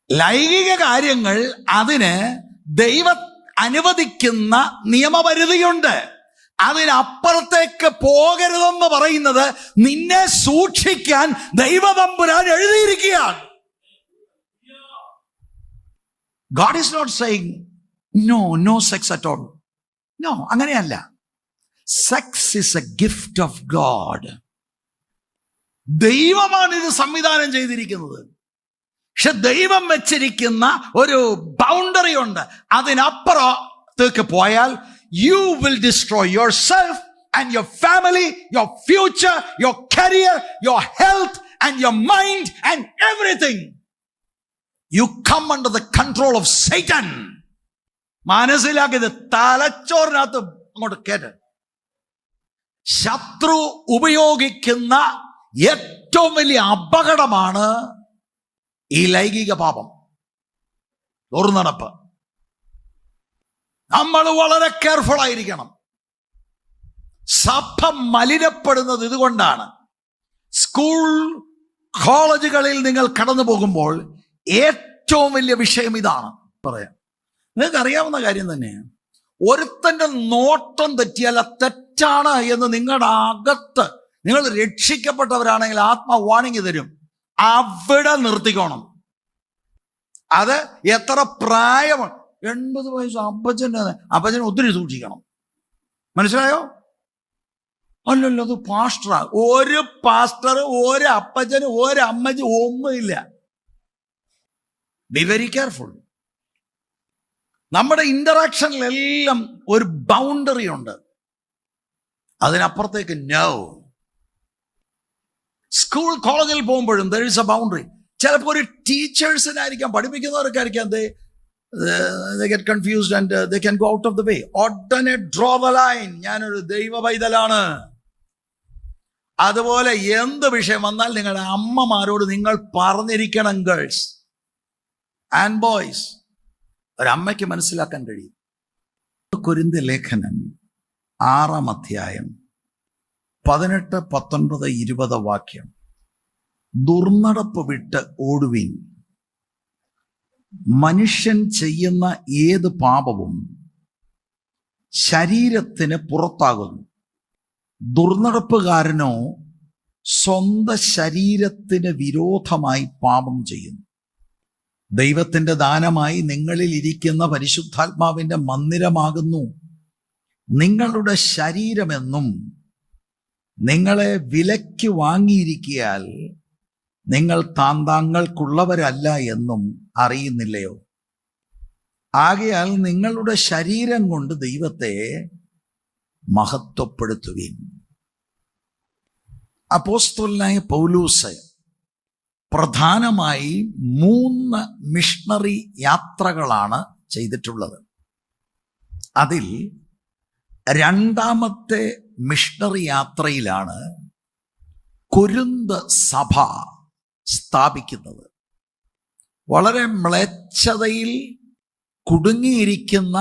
ലൈംഗിക കാര്യങ്ങൾ അതിന് ദൈവം അനുവദിക്കുന്ന നിയമപരിധിയുണ്ട്. അതിനപ്പുറത്തേക്ക് പോകരുതെന്ന് പറയുന്നത് നിന്നെ സൂക്ഷിക്കാൻ ദൈവതമ്പുരാൻ എഴുതിയിരിക്കുകയാണ്. God is not saying no sex at all. No, അങ്ങനെയല്ല. Sex is A gift of God. ദൈവമാണ് ഇത് സംവിധാനം ചെയ്തിരിക്കുന്നത്. പക്ഷെ ദൈവം വെച്ചിരിക്കുന്ന ഒരു ബൗണ്ടറി ഉണ്ട്. അതിനപ്പുറത്തേക്ക് പോയാൽ you will destroy yourself and your family, your future, your career, your health and your mind and everything. You come under the control of Satan. മനസ്സിലാക്കിയത് തലച്ചോറിനകത്ത് അങ്ങോട്ട് കേട്ട്. ശത്രു ഉപയോഗിക്കുന്ന ഏറ്റവും വലിയ അപകടമാണ് ഈ ലൈംഗിക പാപം, ദുർനടപ്പ്. നമ്മൾ വളരെ കെയർഫുൾ ആയിരിക്കണം. സഭ മലിനപ്പെടുന്നത് ഇതുകൊണ്ടാണ്. സ്കൂൾ കോളേജുകളിൽ നിങ്ങൾ കടന്നു പോകുമ്പോൾ ഏറ്റവും വലിയ വിഷയം ഇതാണ്. പറയാം, നിങ്ങൾക്ക് അറിയാവുന്ന കാര്യം തന്നെയാണ്. ഒരുത്തന്റെ നോട്ടം തെറ്റിയാൽ തെറ്റാണ് എന്ന് നിങ്ങളുടെ അകത്ത്, നിങ്ങൾ രക്ഷിക്കപ്പെട്ടവരാണെങ്കിൽ ആത്മാ വാണിംഗ് തരും, അവിടെ നിർത്തിക്കോണം. അത് എത്ര പ്രായമാണ്, 80 വയസ്സ് അപ്പച്ചനെ ഒത്തിരി സൂക്ഷിക്കണം. മനസ്സിലായോ? അല്ലല്ലോ, അത് പാസ്റ്ററാ. ഒരു പാസ്റ്റർ, ഒരു അപ്പച്ചന്, ഒരു അമ്മച്ചി ഒന്നുമില്ല. B very careful. നമ്മുടെ ഇന്ററാക്ഷനിലെല്ലാം ഒരു ബൗണ്ടറി ഉണ്ട്. അതിനപ്പുറത്തേക്ക് നോ. സ്കൂൾ കോളേജിൽ പോകുമ്പോഴും there is a boundary. ചിലപ്പോൾ ഒരു ടീച്ചേഴ്സിനായിരിക്കാം, പഠിപ്പിക്കുന്നവർക്കായിരിക്കാം, they get confused and they can go out of the way. ഉടനെ draw the line. ഞാനൊരു ദൈവ പൈതലാണ്. അതുപോലെ എന്ത് വിഷയം വന്നാൽ നിങ്ങളുടെ അമ്മമാരോട് നിങ്ങൾ പറഞ്ഞിരിക്കണം. ഗേൾസ് ആൻഡ് ബോയ്സ്, ഒരമ്മയ്ക്ക് മനസ്സിലാക്കാൻ കഴിയും. കൊരിന്ത്യർ ലേഖനം 6-ാം അധ്യായം 18, 19, 20 വാക്യം. ദുർനടപ്പ് വിട്ട് ഓടുവിൻ. മനുഷ്യൻ ചെയ്യുന്ന ഏത് പാപവും ശരീരത്തിന് പുറത്താകുന്നു. ദുർനടപ്പുകാരനോ സ്വന്തം ശരീരത്തിന് വിരോധമായി പാപം ചെയ്യുന്നു. ദൈവത്തിന്റെ ദാനമായി നിങ്ങളിൽ ഇരിക്കുന്ന പരിശുദ്ധാത്മാവിന്റെ മന്ദിരമാകുന്നു നിങ്ങളുടെ ശരീരമെന്നും നിങ്ങളെ വിലയ്ക്ക് വാങ്ങിയിരിക്കയാൽ നിങ്ങൾ താങ്കൾക്കുള്ളവരല്ല എന്നും അറിയുന്നില്ലയോ? ആകയാൽ നിങ്ങളുടെ ശരീരം കൊണ്ട് ദൈവത്തെ മഹത്വപ്പെടുത്തുവിൻ. അപ്പോസ്തലനായ പൗലോസ് പ്രധാനമായി 3 മിഷണറി യാത്രകളാണ് ചെയ്തിട്ടുള്ളത്. അതിൽ 2ാമത്തെ മിഷണറി യാത്രയിലാണ് കൊരിന്ത് സഭ സ്ഥാപിക്കുന്നത്. വളരെ മ്ലേച്ഛതയിൽ കുടുങ്ങിയിരിക്കുന്ന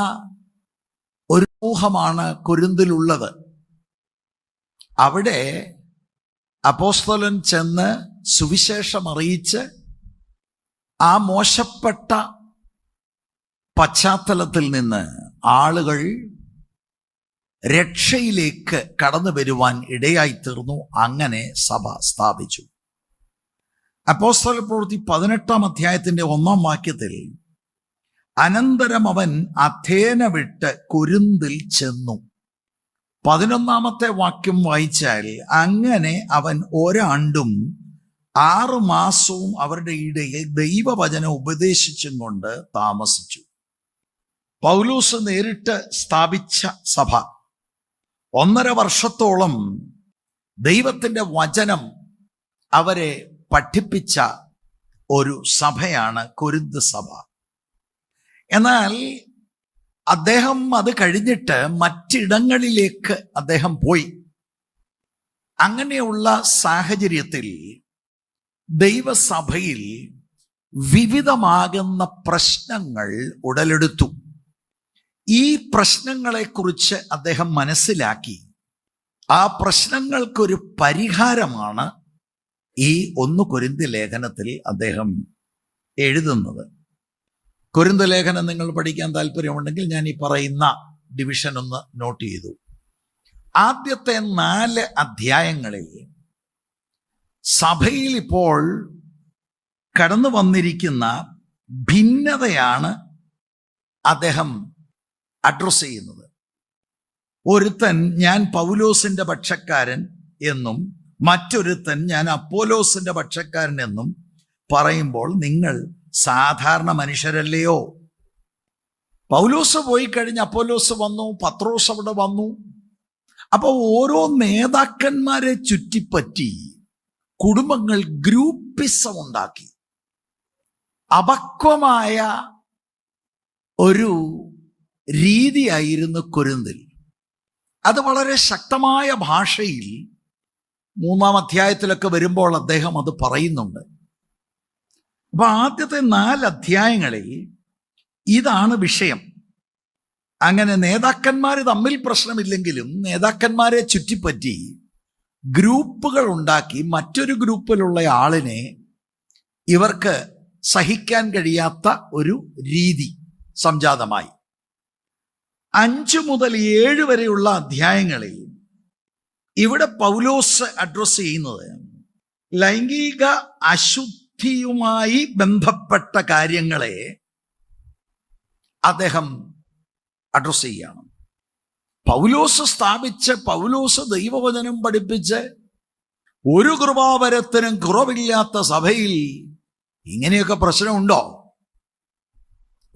ഒരു സമൂഹമാണ് കൊരിന്തിലുള്ളത്. അവിടെ അപ്പോസ്തലൻ ചെന്ന് സുവിശേഷം അറിയിച്ച് ആ മോശപ്പെട്ട പശ്ചാത്തലത്തിൽ നിന്ന് ആളുകൾ രക്ഷയിലേക്ക് കടന്നു വരുവാൻ ഇടയായി തീർന്നു. അങ്ങനെ സഭ സ്ഥാപിച്ചു. അപ്പോസ്തലപ്രവൃത്തി 18-ാം അധ്യായത്തിന്റെ 1-ാം വാക്യത്തിൽ, അനന്തരം അവൻ അഥേന വിട്ട് കൊരിന്തിൽ ചെന്നു. 11-ാമത്തെ വാക്യം വായിച്ചാൽ, അങ്ങനെ അവൻ 1 ആണ്ടും 6 മാസവും അവരുടെ ഇടയിൽ ദൈവവചനം ഉപദേശിച്ചും കൊണ്ട് താമസിച്ചു. പൗലോസ് നേരിട്ട് സ്ഥാപിച്ച സഭ 1.5 വർഷത്തോളം ദൈവത്തിന്റെ വചനം അവരെ പഠിപ്പിച്ച ഒരു സഭയാണ് കൊരിന്ത് സഭ. എന്നാൽ അദ്ദേഹം അത് കഴിഞ്ഞിട്ട് മറ്റിടങ്ങളിലേക്ക് അദ്ദേഹം പോയി. അങ്ങനെയുള്ള സാഹചര്യത്തിൽ ദൈവസഭയിൽ വിവിധമാകുന്ന പ്രശ്നങ്ങൾ ഉടലെടുത്തു. ഈ പ്രശ്നങ്ങളെക്കുറിച്ച് അദ്ദേഹം മനസ്സിലാക്കി. ആ പ്രശ്നങ്ങൾക്കൊരു പരിഹാരമാണ് ഈ 1 കൊരിന്ത്യർ ലേഖനത്തിൽ അദ്ദേഹം എഴുതുന്നത്. കൊരിന്ത ലേഖനം നിങ്ങൾ പഠിക്കാൻ താല്പര്യമുണ്ടെങ്കിൽ ഞാൻ ഈ പറയുന്ന ഡിവിഷൻ ഒന്ന് നോട്ട് ചെയ്തു. ആദ്യത്തെ 4 അധ്യായങ്ങളിൽ സഭയിൽ ഇപ്പോൾ കടന്നു വന്നിരിക്കുന്ന ഭിന്നതയാണ് അദ്ദേഹം അഡ്രസ് ചെയ്യുന്നത്. ഒരുത്തൻ ഞാൻ പൗലോസിന്റെ പക്ഷക്കാരൻ എന്നും മറ്റൊരുത്തൻ ഞാൻ അപ്പോലോസിന്റെ പക്ഷക്കാരൻ എന്നും പറയുമ്പോൾ നിങ്ങൾ സാധാരണ മനുഷ്യരല്ലയോ? പൗലോസ് പോയി കഴിഞ്ഞ് അപ്പോലോസ് വന്നു, പത്രോസ് അവിടെ വന്നു. അപ്പോൾ ഓരോ നേതാക്കന്മാരെ ചുറ്റിപ്പറ്റി കുടുംബങ്ങൾ ഗ്രൂപ്പിസം ഉണ്ടാക്കി. അപക്വമായ ഒരു രീതിയായിരുന്നു കൊരിന്തിൽ. അത് വളരെ ശക്തമായ ഭാഷയിൽ 3-ാം അധ്യായത്തിലൊക്കെ വരുമ്പോൾ അദ്ദേഹം അത് പറയുന്നുണ്ട്. അപ്പൊ ആദ്യത്തെ 4 അധ്യായങ്ങളിൽ ഇതാണ് വിഷയം. അങ്ങനെ നേതാക്കന്മാർ തമ്മിൽ പ്രശ്നമില്ലെങ്കിലും നേതാക്കന്മാരെ ചുറ്റിപ്പറ്റി ഗ്രൂപ്പുകൾ ഉണ്ടാക്കി മറ്റൊരു ഗ്രൂപ്പിലുള്ള ആളിനെ ഇവർക്ക് സഹിക്കാൻ കഴിയാത്ത ഒരു രീതി സംജാതമായി. 5 മുതൽ 7 വരെയുള്ള അധ്യായങ്ങളിൽ ഇവിടെ പൗലോസ് അഡ്രസ് ചെയ്യുന്നത് ലൈംഗിക അശുദ്ധിയുമായി ബന്ധപ്പെട്ട കാര്യങ്ങളെ അദ്ദേഹം അഡ്രസ് ചെയ്യുകയാണ്. പൗലോസ് സ്ഥാപിച്ച്, പൗലോസ് ദൈവവചനം പഠിപ്പിച്ച് ഒരു കൃപാവരത്തിനും കുറവില്ലാത്ത സഭയിൽ ഇങ്ങനെയൊക്കെ പ്രശ്നമുണ്ടോ?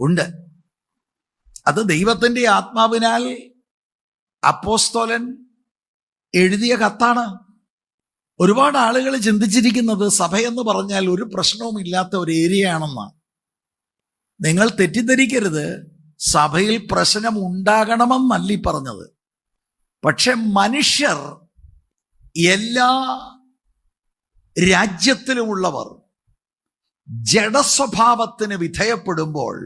ഉണ്ട്. അത് ദൈവത്തിൻ്റെ ആത്മാവിനാൽ അപ്പോസ്തലൻ എഴുതിയ കത്താണ്. ഒരുപാട് ആളുകൾ ചിന്തിച്ചിരിക്കുന്നത് സഭയെന്ന് പറഞ്ഞാൽ ഒരു പ്രശ്നവുമില്ലാത്ത ഒരു ഏരിയ ആണെന്നാണ്. നിങ്ങൾ തെറ്റിദ്ധരിക്കരുത്, സഭയിൽ പ്രശ്നം ഉണ്ടാകണമെന്നല്ല ഈ പറഞ്ഞത്. പക്ഷെ മനുഷ്യർ എല്ലാ രാജ്യത്തിലുമുള്ളവർ ജഡസ്വഭാവത്തിന് വിധേയപ്പെടുമ്പോൾ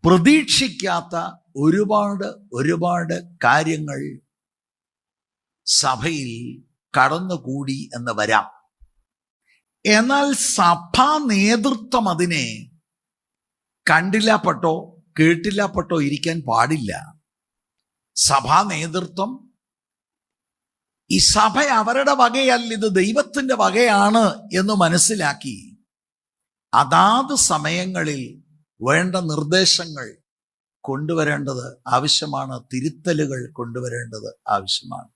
പ്രതീക്ഷിക്കാത്ത ഒരുപാട് കാര്യങ്ങൾ സഭയിൽ കടന്നുകൂടി എന്ന് വരാം. എന്നാൽ സഭാ നേതൃത്വം അതിനെ കണ്ടില്ലപ്പെട്ടോ കേട്ടില്ലപ്പെട്ടോ ഇരിക്കാൻ പാടില്ല. സഭാ നേതൃത്വം ഈ സഭ അവരുടെ വകയല്ല, ഇത് ദൈവത്തിൻ്റെ വകയാണ് എന്ന് മനസ്സിലാക്കി അതാത് സമയങ്ങളിൽ വേണ്ട നിർദ്ദേശങ്ങൾ കൊണ്ടുവരേണ്ടത് ആവശ്യമാണ്, തിരുത്തലുകൾ കൊണ്ടുവരേണ്ടത് ആവശ്യമാണ്.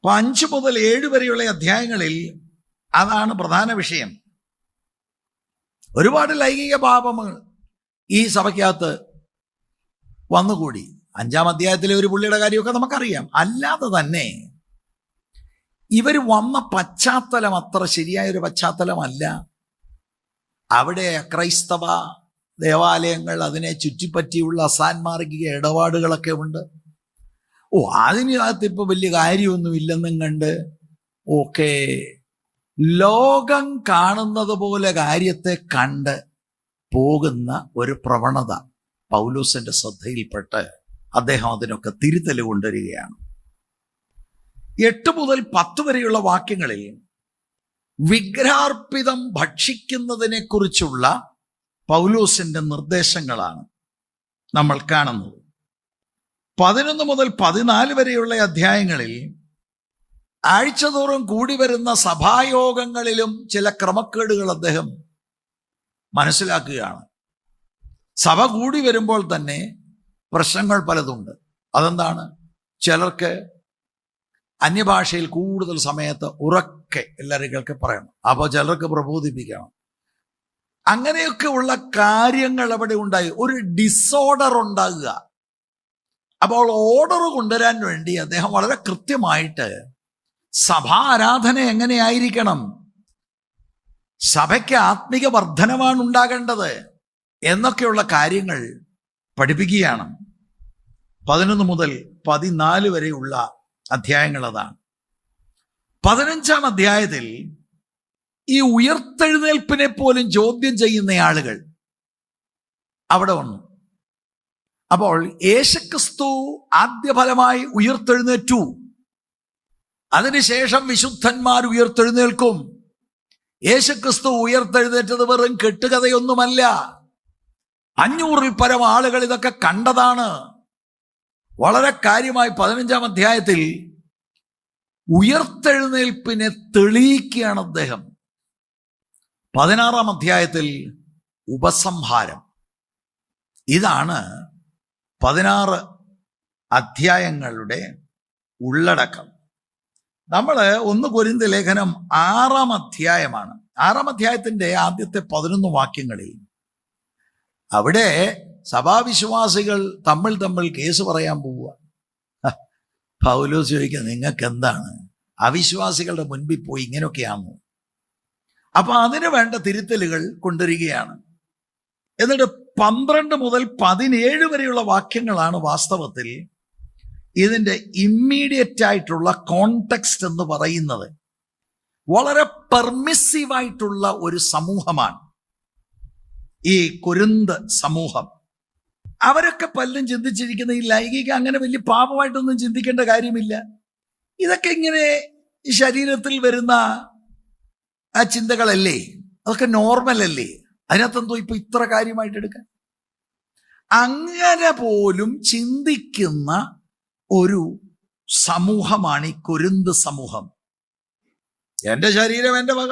5 മുതൽ 7 വരെയുള്ള അധ്യായങ്ങളിൽ അതാണ് പ്രധാന വിഷയം. ഒരുപാട് ലൈംഗിക പാപങ്ങൾ ഈ സഭയ്ക്കകത്ത് വന്നുകൂടി. 5-ാം അധ്യായത്തിലെ ഒരു പുള്ളിയുടെ കാര്യമൊക്കെ നമുക്കറിയാം. അല്ലാതെ തന്നെ ഇവർ വന്ന പശ്ചാത്തലം അത്ര ശരിയായൊരു പശ്ചാത്തലമല്ല. അവിടെ ക്രൈസ്തവ ദേവാലയങ്ങൾ, അതിനെ ചുറ്റിപ്പറ്റിയുള്ള അസാൻമാർഗിക ഇടപാടുകളൊക്കെ ഉണ്ട്. അതിനകത്ത് ഇപ്പോൾ വലിയ കാര്യമൊന്നുമില്ലെന്നും കണ്ട് ഓക്കെ ലോകം കാണുന്നത് പോലെ കാര്യത്തെ കണ്ട് പോകുന്ന ഒരു പ്രവണത പൗലോസിന്റെ ശ്രദ്ധയിൽപ്പെട്ട് അദ്ദേഹം അതിനൊക്കെ തിരുത്തൽ കൊണ്ടുവരികയാണ്. 8 മുതൽ 10 വരെയുള്ള വാക്യങ്ങളിൽ വിഗ്രഹാർപ്പിതം ഭക്ഷിക്കുന്നതിനെ കുറിച്ചുള്ള പൗലോസിന്റെ നിർദ്ദേശങ്ങളാണ് നമ്മൾ കാണുന്നത്. 11 മുതൽ 14 വരെയുള്ള അധ്യായങ്ങളിൽ ആഴ്ചതോറും കൂടി വരുന്ന സഭായോഗങ്ങളിലും ചില ക്രമക്കേടുകൾ അദ്ദേഹം മനസ്സിലാക്കുകയാണ്. സഭ കൂടി വരുമ്പോൾ തന്നെ പ്രശ്നങ്ങൾ പലതുണ്ട്. അതെന്താണ്? ചിലർക്ക് അന്യഭാഷയിൽ കൂടുതൽ സമയത്ത് ഉറക്കെ എല്ലാവരും കേൾക്കെ പറയണം, അപ്പോൾ ചിലർക്ക് പ്രബോധിപ്പിക്കണം. അങ്ങനെയൊക്കെ ഉള്ള കാര്യങ്ങൾ അവിടെ ഉണ്ടായി, ഒരു ഡിസോർഡർ ഉണ്ടാകുക. അപ്പോൾ ഓർഡർ കൊണ്ടുവരാൻ വേണ്ടി അദ്ദേഹം വളരെ കൃത്യമായിട്ട് സഭാ ആരാധന എങ്ങനെയായിരിക്കണം, സഭയ്ക്ക് ആത്മിക വർധനമാണ് ഉണ്ടാകേണ്ടത് എന്നൊക്കെയുള്ള കാര്യങ്ങൾ പഠിപ്പിക്കുകയാണ്. 11 മുതൽ 14 വരെയുള്ള അധ്യായങ്ങൾ അതാണ്. 15-ാം അധ്യായത്തിൽ ഈ ഉയർത്തെഴുന്നേൽപ്പിനെ പോലും ചോദ്യം ചെയ്യുന്ന ആളുകൾ അവിടെ വന്നു. അപ്പോൾ യേശുക്രിസ്തു ആദ്യഫലമായി ഉയർത്തെഴുന്നേറ്റു, അതിനുശേഷം വിശുദ്ധന്മാർ ഉയർത്തെഴുന്നേൽക്കും യേശുക്രിസ്തു ഉയർത്തെഴുന്നേറ്റത് വെറും കെട്ടുകഥയൊന്നുമല്ല. 500-ൽ പരം ആളുകൾ ഇതൊക്കെ കണ്ടതാണ്. വളരെ കാര്യമായി 15-ാം അധ്യായത്തിൽ ഉയർത്തെഴുന്നേൽപ്പിനെ തെളിയിക്കുകയാണ് അദ്ദേഹം. 16-ാം അധ്യായത്തിൽ ഉപസംഹാരം. ഇതാണ് 16 അധ്യായങ്ങളുടെ ഉള്ളടക്കം. നമ്മൾ 1 കൊരിന്ത്യർ ലേഖനം 6-ാം അധ്യായമാണ്. 6-ാം അധ്യായത്തിന്റെ ആദ്യത്തെ 11 വാക്യങ്ങളിൽ അവിടെ സഭാവിശ്വാസികൾ തമ്മിൽ കേസ് പറയാൻ പോവുക. പൗലോസ് ചോദിക്കുക, നിങ്ങൾക്ക് എന്താണ്? അവിശ്വാസികളുടെ മുൻപിൽ പോയി ഇങ്ങനെയൊക്കെയാണോ? അപ്പൊ അതിന് വേണ്ട തിരുത്തലുകൾ കൊണ്ടുവരികയാണ്. എന്നിട്ട് 12 മുതൽ 17 വരെയുള്ള വാക്യങ്ങളാണ് വാസ്തവത്തിൽ ഇതിന്റെ ഇമ്മീഡിയറ്റ് ആയിട്ടുള്ള കോണ്ടെക്സ്റ്റ് എന്ന് പറയുന്നത്. വളരെ പെർമിസീവായിട്ടുള്ള ഒരു സമൂഹമാണ് ഈ കൊരിന്ത് സമൂഹം. അവരൊക്കെ പലരും ചിന്തിച്ചിരിക്കുന്ന ഈ ലൈംഗിക അങ്ങനെ വലിയ പാപമായിട്ടൊന്നും ചിന്തിക്കേണ്ട കാര്യമില്ല. ഇതൊക്കെ ഇങ്ങനെ ഈ ശരീരത്തിൽ വരുന്ന ആ ചിന്തകളല്ലേ, അതൊക്കെ നോർമൽ അല്ലേ, അതിനകത്തെന്തോ ഇപ്പൊ ഇത്ര കാര്യമായിട്ട് എടുക്കാൻ? അങ്ങനെ പോലും ചിന്തിക്കുന്ന ഒരു സമൂഹമാണ് ഈ കൊരിന്ത് സമൂഹം. എന്റെ ശരീരം എന്റെ വക,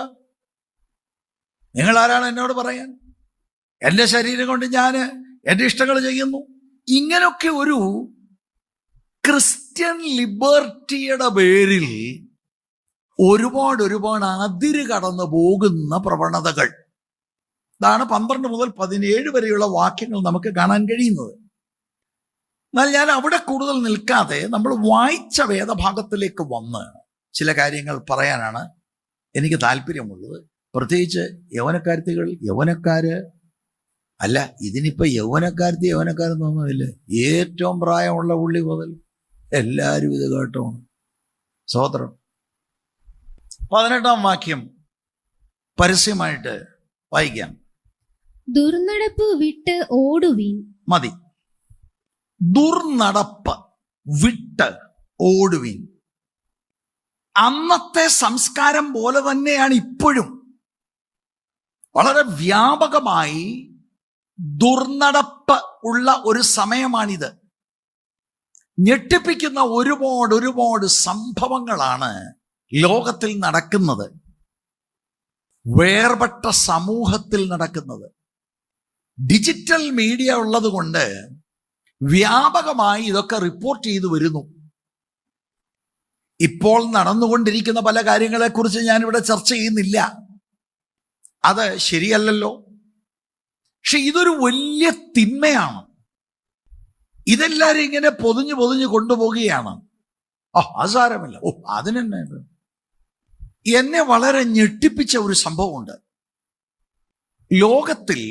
നിങ്ങൾ ആരാണ് എന്നോട് പറയാൻ? എന്റെ ശരീരം കൊണ്ട് ഞാൻ എന്റെ ഇഷ്ടങ്ങൾ ചെയ്യുന്നു. ഇങ്ങനൊക്കെ ഒരു ക്രിസ്ത്യൻ ലിബർട്ടിയുടെ പേരിൽ ഒരുപാട് അതിര് കടന്നു പോകുന്ന പ്രവണതകൾ. ഇതാണ് 12 മുതൽ 17 വരെയുള്ള വാക്യങ്ങൾ നമുക്ക് കാണാൻ കഴിയുന്നത്. എന്നാൽ ഞാൻ അവിടെ കൂടുതൽ നിൽക്കാതെ നമ്മൾ വായിച്ച വേദഭാഗത്തിലേക്ക് വന്ന് ചില കാര്യങ്ങൾ പറയാനാണ് എനിക്ക് താല്പര്യമുള്ളത്. പ്രത്യേകിച്ച് യൗവനക്കാര് അല്ല, ഇതിനിപ്പോ യൗവനക്കാരെന്നൊന്നുമില്ല. ഏറ്റവും പ്രായമുള്ള പുള്ളി മുതൽ എല്ലാവരും ഇത് കേട്ടോണം. സ്തോത്രം. 18-ാം വാക്യം പരസ്യമായിട്ട് വായിക്കാം. ദുർനടപ്പ് വിട്ട് ഓടുവീൻ. മതി. ദുർനടപ്പ് വിട്ട് ഓടുവീൻ. അന്നത്തെ സംസ്കാരം പോലെ തന്നെയാണ് ഇപ്പോഴും. വളരെ വ്യാപകമായി ദുർനടപ്പ് ഉള്ള ഒരു സമയമാണിത്. ഞെട്ടിപ്പിക്കുന്ന ഒരുപാട് സംഭവങ്ങളാണ് ലോകത്തിൽ നടക്കുന്നത്, വേർപെട്ട സമൂഹത്തിൽ നടക്കുന്നത്. ഡിജിറ്റൽ മീഡിയ ഉള്ളത് കൊണ്ട് വ്യാപകമായി ഇതൊക്കെ റിപ്പോർട്ട് ചെയ്തു വരുന്നു. ഇപ്പോൾ നടന്നുകൊണ്ടിരിക്കുന്ന പല കാര്യങ്ങളെക്കുറിച്ച് ഞാനിവിടെ ചർച്ച ചെയ്യുന്നില്ല, അത് ശരിയല്ലല്ലോ. പക്ഷെ ഇതൊരു വലിയ തിന്മയാണ്. ഇതെല്ലാരും ഇങ്ങനെ പൊതിഞ്ഞു കൊണ്ടുപോവുകയാണ്. അസാരമില്ല, അതിനെന്നെ. എന്നെ വളരെ ഞെട്ടിപ്പിച്ച ഒരു സംഭവമുണ്ട്. ലോകത്തിൽ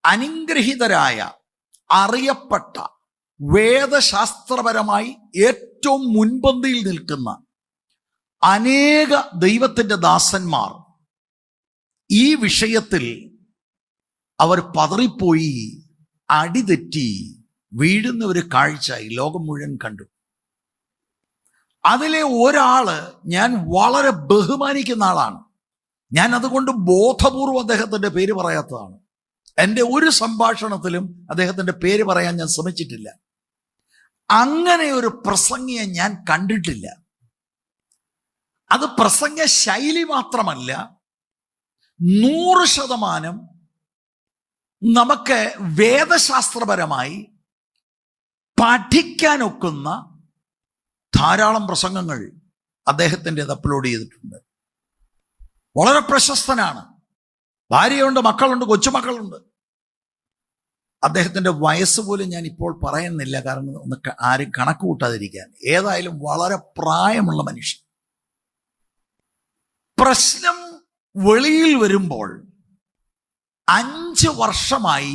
അനുഗ്രഹീതരായ അറിയപ്പെട്ട വേദശാസ്ത്രപരമായി ഏറ്റവും മുൻപന്തിയിൽ നിൽക്കുന്ന അനേക ദൈവത്തിന്റെ ദാസന്മാർ ഈ വിഷയത്തിൽ അവർ പതറിപ്പോയി അടിതെറ്റി വീഴുന്ന ഒരു കാഴ്ച ലോകം മുഴുവൻ കണ്ടു. അതിലെ ഒരാള് ഞാൻ വളരെ ബഹുമാനിക്കുന്ന ആളാണ്. ഞാൻ അതുകൊണ്ട് ബോധപൂർവം അദ്ദേഹത്തിന്റെ പേര് പറയാത്തതാണ്. എൻ്റെ ഒരു സംഭാഷണത്തിലും അദ്ദേഹത്തിന്റെ പേര് പറയാൻ ഞാൻ ശ്രമിച്ചിട്ടില്ല. അങ്ങനെ ഒരു പ്രസംഗിയെ ഞാൻ കണ്ടിട്ടില്ല. അത് പ്രസംഗ ശൈലി മാത്രമല്ല, 100% നമുക്ക് വേദശാസ്ത്രപരമായി പഠിക്കാനൊക്കുന്ന ധാരാളം പ്രസംഗങ്ങൾ അദ്ദേഹത്തിൻ്റെത് അപ്ലോഡ് ചെയ്തിട്ടുണ്ട്. വളരെ പ്രശസ്തനാണ്. ഭാര്യയുണ്ട്, മക്കളുണ്ട്, കൊച്ചുമക്കളുണ്ട്. അദ്ദേഹത്തിന്റെ വയസ്സ് പോലും ഞാൻ ഇപ്പോൾ പറയുന്നില്ല, കാരണം ഒന്ന് ആരും കണക്ക് കൂട്ടാതിരിക്കാൻ. ഏതായാലും വളരെ പ്രായമുള്ള മനുഷ്യൻ. പ്രശ്നം വെളിയിൽ വരുമ്പോൾ 5 വർഷമായി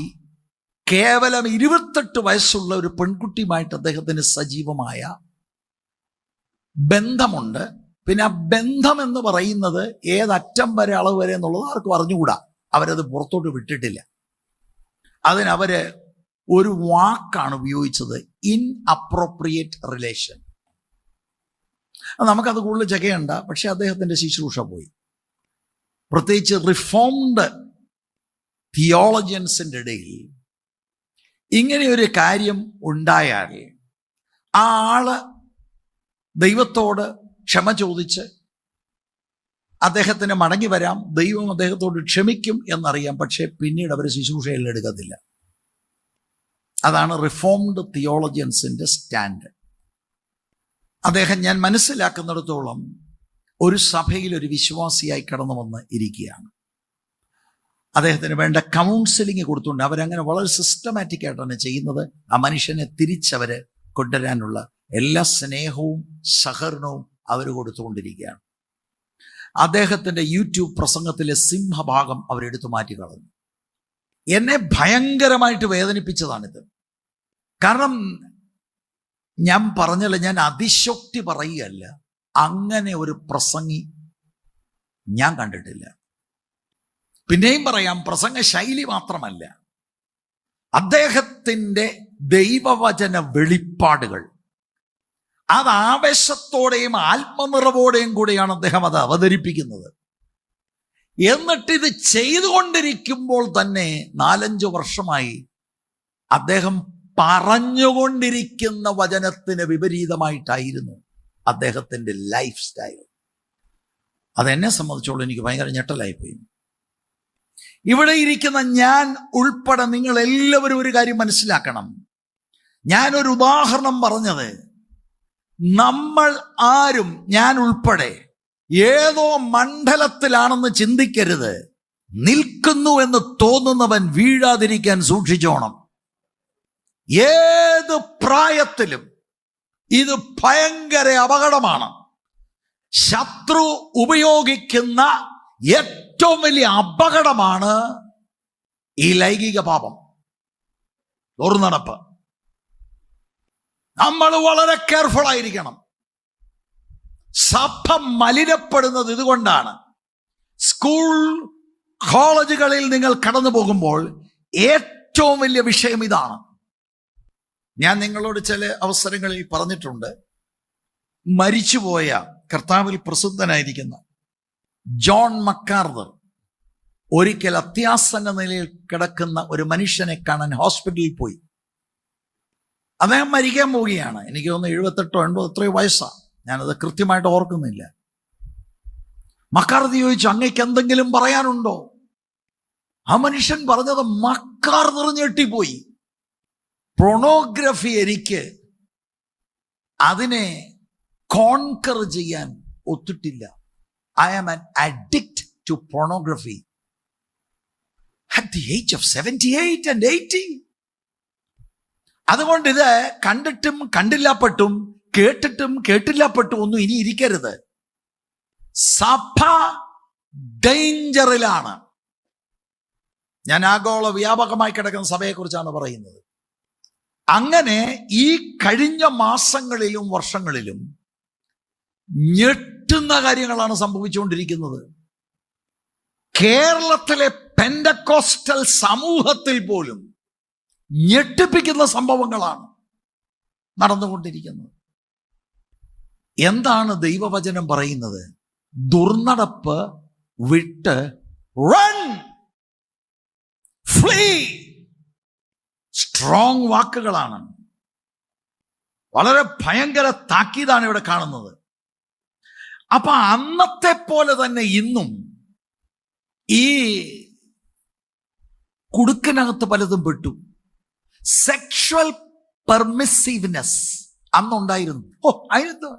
കേവലം 28 വയസ്സുള്ള ഒരു പെൺകുട്ടിയുമായിട്ട് അദ്ദേഹത്തിന് സജീവമായ ബന്ധമുണ്ട്. പിന്നെ ആ ബന്ധം എന്ന് പറയുന്നത് ഏതറ്റം വരെ, അളവ് വരെ എന്നുള്ളത് ആർക്കും അറിഞ്ഞുകൂടാ. അവരത് പുറത്തോട്ട് വിട്ടിട്ടില്ല. അതിനവര് ഒരു വാക്കാണ് ഉപയോഗിച്ചത്, ഇൻഅപ്രോപ്രിയേറ്റ് റിലേഷൻ. നമുക്കത് കൂടുതൽ ചെക്കയണ്ട, പക്ഷെ അദ്ദേഹത്തിന്റെ ശുശ്രൂഷ പോയി. പ്രത്യേകിച്ച് റിഫോംഡ് തിയോളജിയൻസിൻ്റെ ഇടയിൽ ഇങ്ങനെയൊരു കാര്യം ഉണ്ടായാൽ ആ ആള് ദൈവത്തോട് ക്ഷമ ചോദിച്ച് അദ്ദേഹത്തിന് മടങ്ങി വരാം, ദൈവം അദ്ദേഹത്തോട് ക്ഷമിക്കും എന്നറിയാം. പക്ഷേ പിന്നീട് അവർ ശുശ്രൂഷയിൽ എടുക്കത്തില്ല. അതാണ് റിഫോംഡ് തിയോളജിയൻസിൻ്റെ സ്റ്റാൻഡ്. അദ്ദേഹം, ഞാൻ മനസ്സിലാക്കുന്നിടത്തോളം, ഒരു സഭയിൽ ഒരു വിശ്വാസിയായി കടന്നു വന്ന് ഇരിക്കുകയാണ്. അദ്ദേഹത്തിന് വേണ്ട കൗൺസിലിംഗ് കൊടുത്തുകൊണ്ട് അവരങ്ങനെ വളരെ സിസ്റ്റമാറ്റിക് ആയിട്ടാണ് ചെയ്യുന്നത്. ആ മനുഷ്യനെ തിരിച്ചവർ കൊണ്ടുവരാനുള്ള എല്ലാ സ്നേഹവും സഹകരണവും അവർ കൊടുത്തുകൊണ്ടിരിക്കുകയാണ്. അദ്ദേഹത്തിൻ്റെ യൂട്യൂബ് പ്രസംഗത്തിലെ സിംഹഭാഗം അവരെടുത്തു മാറ്റി കളഞ്ഞു. എന്നെ ഭയങ്കരമായിട്ട് വേദനിപ്പിച്ചതാണിത്. കാരണം ഞാൻ പറഞ്ഞല്ല, ഞാൻ അതിശോക്തി പറയുകയല്ല, അങ്ങനെ ഒരു പ്രസംഗി ഞാൻ കണ്ടിട്ടില്ല. പിന്നെയും പറയാം, പ്രസംഗ ശൈലി മാത്രമല്ല, അദ്ദേഹത്തിൻ്റെ ദൈവവചന വെളിപ്പാടുകൾ അത് ആവേശത്തോടെയും ആത്മനിറവോടെയും കൂടെയാണ് അദ്ദേഹം അത് അവതരിപ്പിക്കുന്നത്. എന്നിട്ടിത് ചെയ്തുകൊണ്ടിരിക്കുമ്പോൾ തന്നെ 4-5 വർഷമായി അദ്ദേഹം പറഞ്ഞുകൊണ്ടിരിക്കുന്ന വചനത്തിന് വിപരീതമായിട്ടായിരുന്നു അദ്ദേഹത്തിൻ്റെ ലൈഫ് സ്റ്റൈൽ. അതെന്നെ സംബന്ധിച്ചോളം എനിക്ക് ഭയങ്കര ഞെട്ടലായിപ്പോയി. ഇവിടെ ഇരിക്കുന്ന ഞാൻ ഉൾപ്പെടെ നിങ്ങൾ എല്ലാവരും ഒരു കാര്യം മനസ്സിലാക്കണം. ഞാനൊരു ഉദാഹരണം പറഞ്ഞത്, നമ്മൾ ആരും, ഞാൻ ഉൾപ്പെടെ, ഏതോ മണ്ഡലത്തിലാണെന്ന് ചിന്തിക്കരുത്. നിൽക്കുന്നു എന്ന് തോന്നുന്നവൻ വീഴാതിരിക്കാൻ സൂക്ഷിച്ചോണം. ഏത് പ്രായത്തിലും ഇത് ഭയങ്കര അപകടമാണ്. ശത്രു ഉപയോഗിക്കുന്ന ഏറ്റവും വലിയ അപകടമാണ് ഈ ലൈംഗിക പാപം, ദുർനടപ്പ്. നമ്മൾ വളരെ കെയർഫുൾ ആയിരിക്കണം. സഭ മലിനപ്പെടുന്നത് ഇതുകൊണ്ടാണ്. സ്കൂൾ കോളേജുകളിൽ നിങ്ങൾ കടന്നു പോകുമ്പോൾ ഏറ്റവും വലിയ വിഷയം ഇതാണ്. ഞാൻ നിങ്ങളോട് ചില അവസരങ്ങളിൽ പറഞ്ഞിട്ടുണ്ട്, മരിച്ചുപോയ കർത്താവിൽ പ്രസിദ്ധനായിരിക്കുന്ന ജോൺ മക്കാർദർ ഒരിക്കൽ അത്യാസന്ന നിലയിൽ കിടക്കുന്ന ഒരു മനുഷ്യനെ കാണാൻ ഹോസ്പിറ്റലിൽ പോയി. അദ്ദേഹം മരിക്കാൻ പോവുകയാണ്. എനിക്ക് തോന്നുന്നു 78-80 എത്രയോ വയസ്സാണ്, ഞാനത് കൃത്യമായിട്ട് ഓർക്കുന്നില്ല. മക്കാർദർ ചോദിച്ചു, അങ്ങേക്ക് എന്തെങ്കിലും പറയാനുണ്ടോ? ആ മനുഷ്യൻ പറഞ്ഞത് മക്കാർദർ ഞെട്ടിപ്പോയി. പൊർണോഗ്രഫി എനിക്ക് അതിനെ കോൺകർ ചെയ്യാൻ ഒത്തിട്ടില്ല. I am an addict to pornography at the age of 78 and 80. അതുകൊണ്ട് ഇത് കണ്ടിട്ടും കണ്ടില്ലപ്പെട്ടും കേട്ടിട്ടും കേട്ടില്ലപ്പെട്ടും ഒന്നും ഇനി ഇരിക്കരുത്. സഭ ഡേഞ്ചറിലാണ്. ഞാൻ ആഗോള വ്യാപകമായി കിടക്കുന്ന സഭയെക്കുറിച്ചാണ് പറയുന്നത്. അങ്ങനെ ഈ കഴിഞ്ഞ മാസങ്ങളിലും വർഷങ്ങളിലും ഞെട്ടുന്ന കാര്യങ്ങളാണ് സംഭവിച്ചുകൊണ്ടിരിക്കുന്നത്. കേരളത്തിലെ പെന്തക്കോസ്റ്റൽ സമൂഹത്തിൽ പോലും ഞെട്ടിപ്പിക്കുന്ന സംഭവങ്ങളാണ് നടന്നുകൊണ്ടിരിക്കുന്നത്. എന്താണ് ദൈവവചനം പറയുന്നത്? ദുർനടപ്പ് വിട്ട് റൺ, ഫ്ലീ. സ്ട്രോങ് വാക്കുകളാണ്. വളരെ ഭയങ്കര താക്കീതാണ് ഇവിടെ കാണുന്നത്. അപ്പൊ അന്നത്തെ പോലെ തന്നെ ഇന്നും ഈ കുടുക്കിനകത്ത് പലതും പെട്ടു. സെക്ഷൽ പെർമിസീവ്നെസ് അന്നുണ്ടായിരുന്നു. അതിനെന്ത്